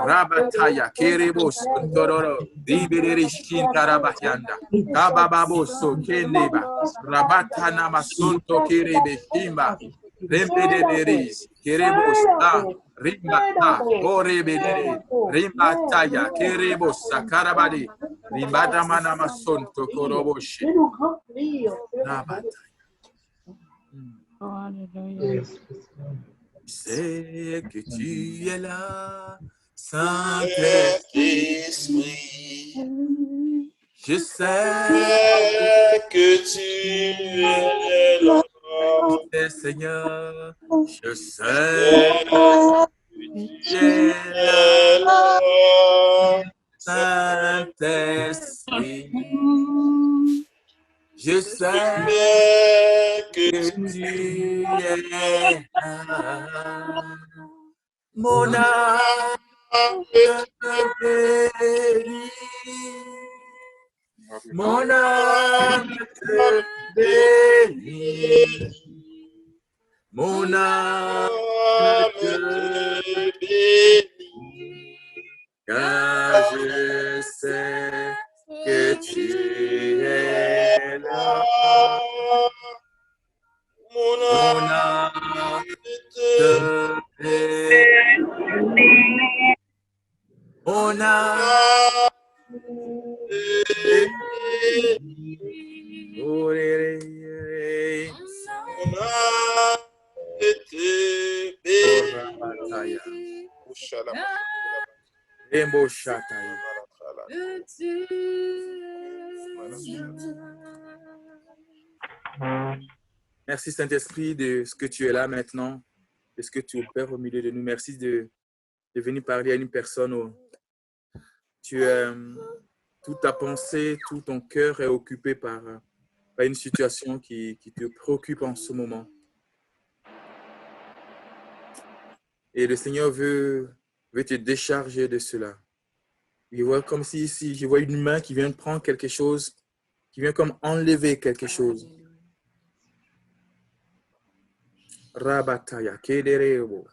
Rabataya kerebo sontororo. Rimbedere shintarabahanda. Kabababoso keneba. Rabatana masonto kerebe shimba. Rembederis, kerebosta, rimbata, orebedere, rimbataya, kerebosa, karabadi, rimbadamana masonto koroboshi. C'est que tu es là, Saint-Esprit. Je sais que tu es là. Seigneur, je sais que tu es là, Saint-Esprit. Je sais que tu es là. Mon âme te bénit. Mon âme te bénit. Mon âme te bénit. Car je sais que tu es là. Mon âme te bénit. Mon âme Merci Saint-Esprit de ce que tu es là maintenant, de ce que tu opères au milieu de nous. Merci de venir parler à une personne. Toute ta pensée, tout ton cœur est occupé par une situation qui te préoccupe en ce moment. Et le Seigneur veut te décharger de cela. Je vois comme si je vois une main qui vient prendre quelque chose, qui vient comme enlever quelque chose. Rabataya, Kederebo.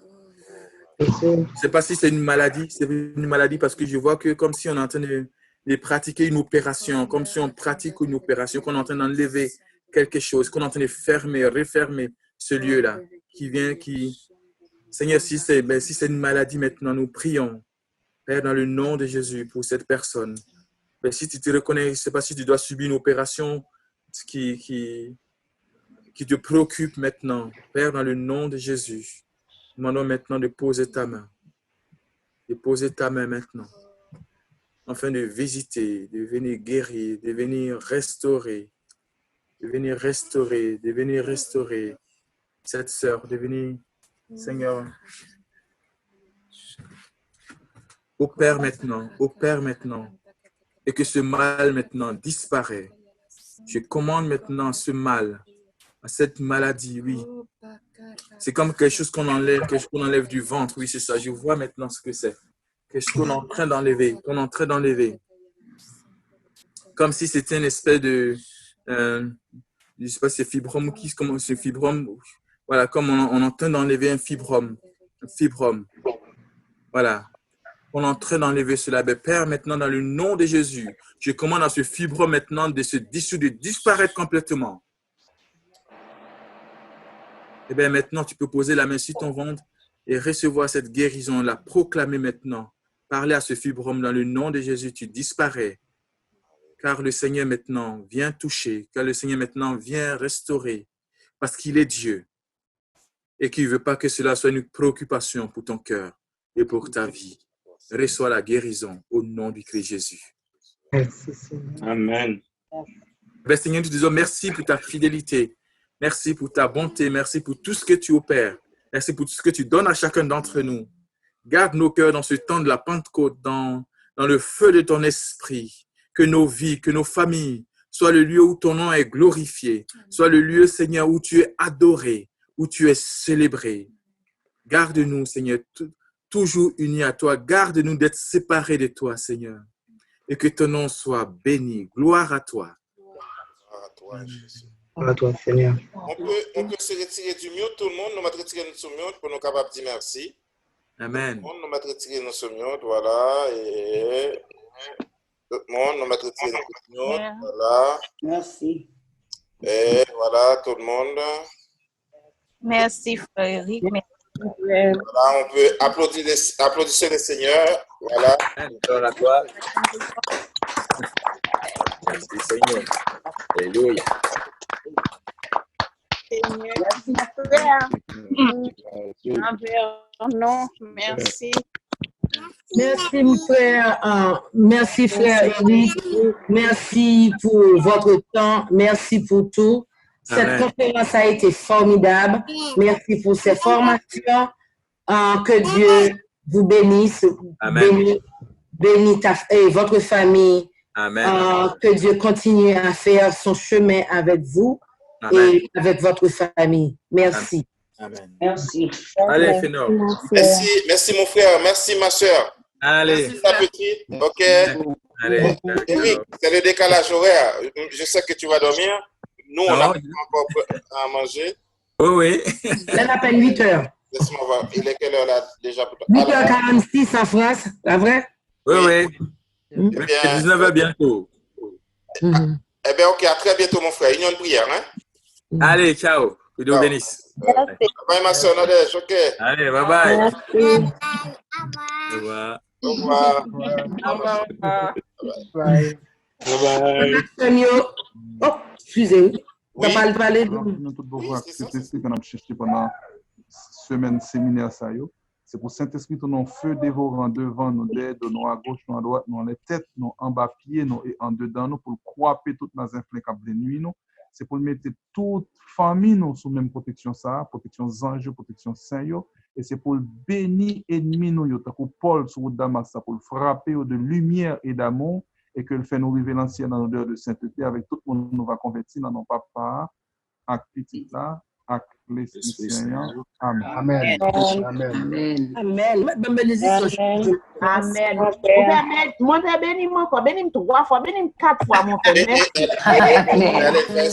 Je ne sais pas si c'est une maladie. C'est une maladie parce que je vois que comme si on est en train de pratiquer une opération, comme si on pratique une opération, qu'on est en train d'enlever quelque chose, qu'on est en train de fermer, refermer ce lieu-là, Seigneur, si c'est une maladie maintenant, nous prions, Père, dans le nom de Jésus, pour cette personne. Mais si tu te reconnais, je ne sais pas si tu dois subir une opération qui te préoccupe maintenant, Père, dans le nom de Jésus, demandons maintenant de poser ta main. De poser ta main maintenant, afin de visiter, de venir guérir, de venir restaurer, de venir restaurer cette sœur, de venir, Seigneur, opère maintenant, et que ce mal maintenant disparaît. Je commande maintenant ce mal, à cette maladie, oui. C'est comme quelque chose qu'on enlève du ventre, oui, c'est ça. Je vois maintenant ce que c'est. Quelque chose qu'on est en train d'enlever, comme si c'était une espèce de, je ne sais pas si c'est fibrome ou qui, comment c'est fibrome. Voilà, comme on est en train d'enlever un fibrome. Voilà. On est en train d'enlever cela. Mais Père, maintenant, dans le nom de Jésus, je commande à ce fibrome maintenant de se dissoudre, de disparaître complètement. Et bien maintenant, tu peux poser la main sur ton ventre et recevoir cette guérison, la proclamer maintenant. Parler à ce fibrome dans le nom de Jésus, tu disparais. Car le Seigneur maintenant vient toucher, car le Seigneur maintenant vient restaurer, parce qu'il est Dieu et qu'il ne veut pas que cela soit une préoccupation pour ton cœur et pour ta vie. Reçois la guérison au nom du Christ Jésus. Amen. Ben, Seigneur, nous te disons merci pour ta fidélité, merci pour ta bonté, merci pour tout ce que tu opères, merci pour tout ce que tu donnes à chacun d'entre nous. Garde nos cœurs dans ce temps de la Pentecôte, dans le feu de ton esprit, que nos vies, que nos familles soient le lieu où ton nom est glorifié, soit le lieu, Seigneur, où tu es adoré, où tu es célébré. Garde-nous, Seigneur, toujours unis à toi. Garde-nous d'être séparés de toi, Seigneur. Et que ton nom soit béni. Gloire à toi. Gloire à toi, Jésus. À toi, Seigneur. On peut se retirer du mute, tout le monde. Nous allons retirer notre mute pour nous capables de dire merci. Amen. Tout le monde, nous allons retirer notre mute, voilà. Et tout le monde, nous allons retirer notre mute, voilà. Merci. Et voilà, tout le monde. Merci, frère Eric. Voilà, on peut applaudir le Seigneur. Voilà. Gloire à toi. Merci, Seigneur. Alléluia. Merci, frère. Non, merci. Merci, mon frère. Merci, frère Eric. Merci pour votre temps. Merci pour tout. Cette conférence a été formidable. Merci pour ces formations. Que Dieu vous bénisse. Amen. Bénis votre famille. Amen. Que Dieu continue à faire son chemin avec vous. Amen. Et avec votre famille. Merci. Amen. Merci. Allez, Fénor. Merci, mon frère. Merci, ma soeur. Allez. Merci, ta petite. OK. Allez. Eric, c'est le décalage horaire. Je sais que tu vas dormir. Nous, on n'a pas encore à manger. Oui. Elle appelle 8 heures. Laisse-moi voir. Il est quelle heure là déjà? 8h46 en France, c'est vrai? Oui. C'est 19h bientôt. Eh bien, OK. À très bientôt, mon frère. Union de prière. Hein? Allez, ciao. Que Dieu bénisse. Bye, ma soeur Nadège. OK. Allez, bye-bye. Au revoir. Au revoir. Bye. Bye. Oh, excusez-moi. Oui. T'as parlé de... Nous tous pouvoir accepter ce qu'on a cherché pendant semaine séminaire ça yo. C'est pour Saint-Esprit ton feu dévorant devant nous, d'aide nous à gauche, nous à droite, nous les têtes, nous en bas pieds, nous et en dedans nous pour croiser toutes nos inflécables de nuit nous. C'est pour mettre toute famille nous sous même protection ça, protection ange, protection saint yo. Et c'est pour bénir ennemi nous yo, tant que Paul sur Damas pour frapper de lumière et d'amour. Et que le fait nous vivre l'ancien dans l'odeur de sainteté avec tout le monde nous va convertir dans nos papas, avec petit là, avec l'Esprit Saint. Amen. Amen. Amen. Amen. Bonne bénédiction. Amen. Mon frère, bénis-moi encore. Bénis-moi 3 fois. Bénis-moi 4 fois, mon frère. Allez,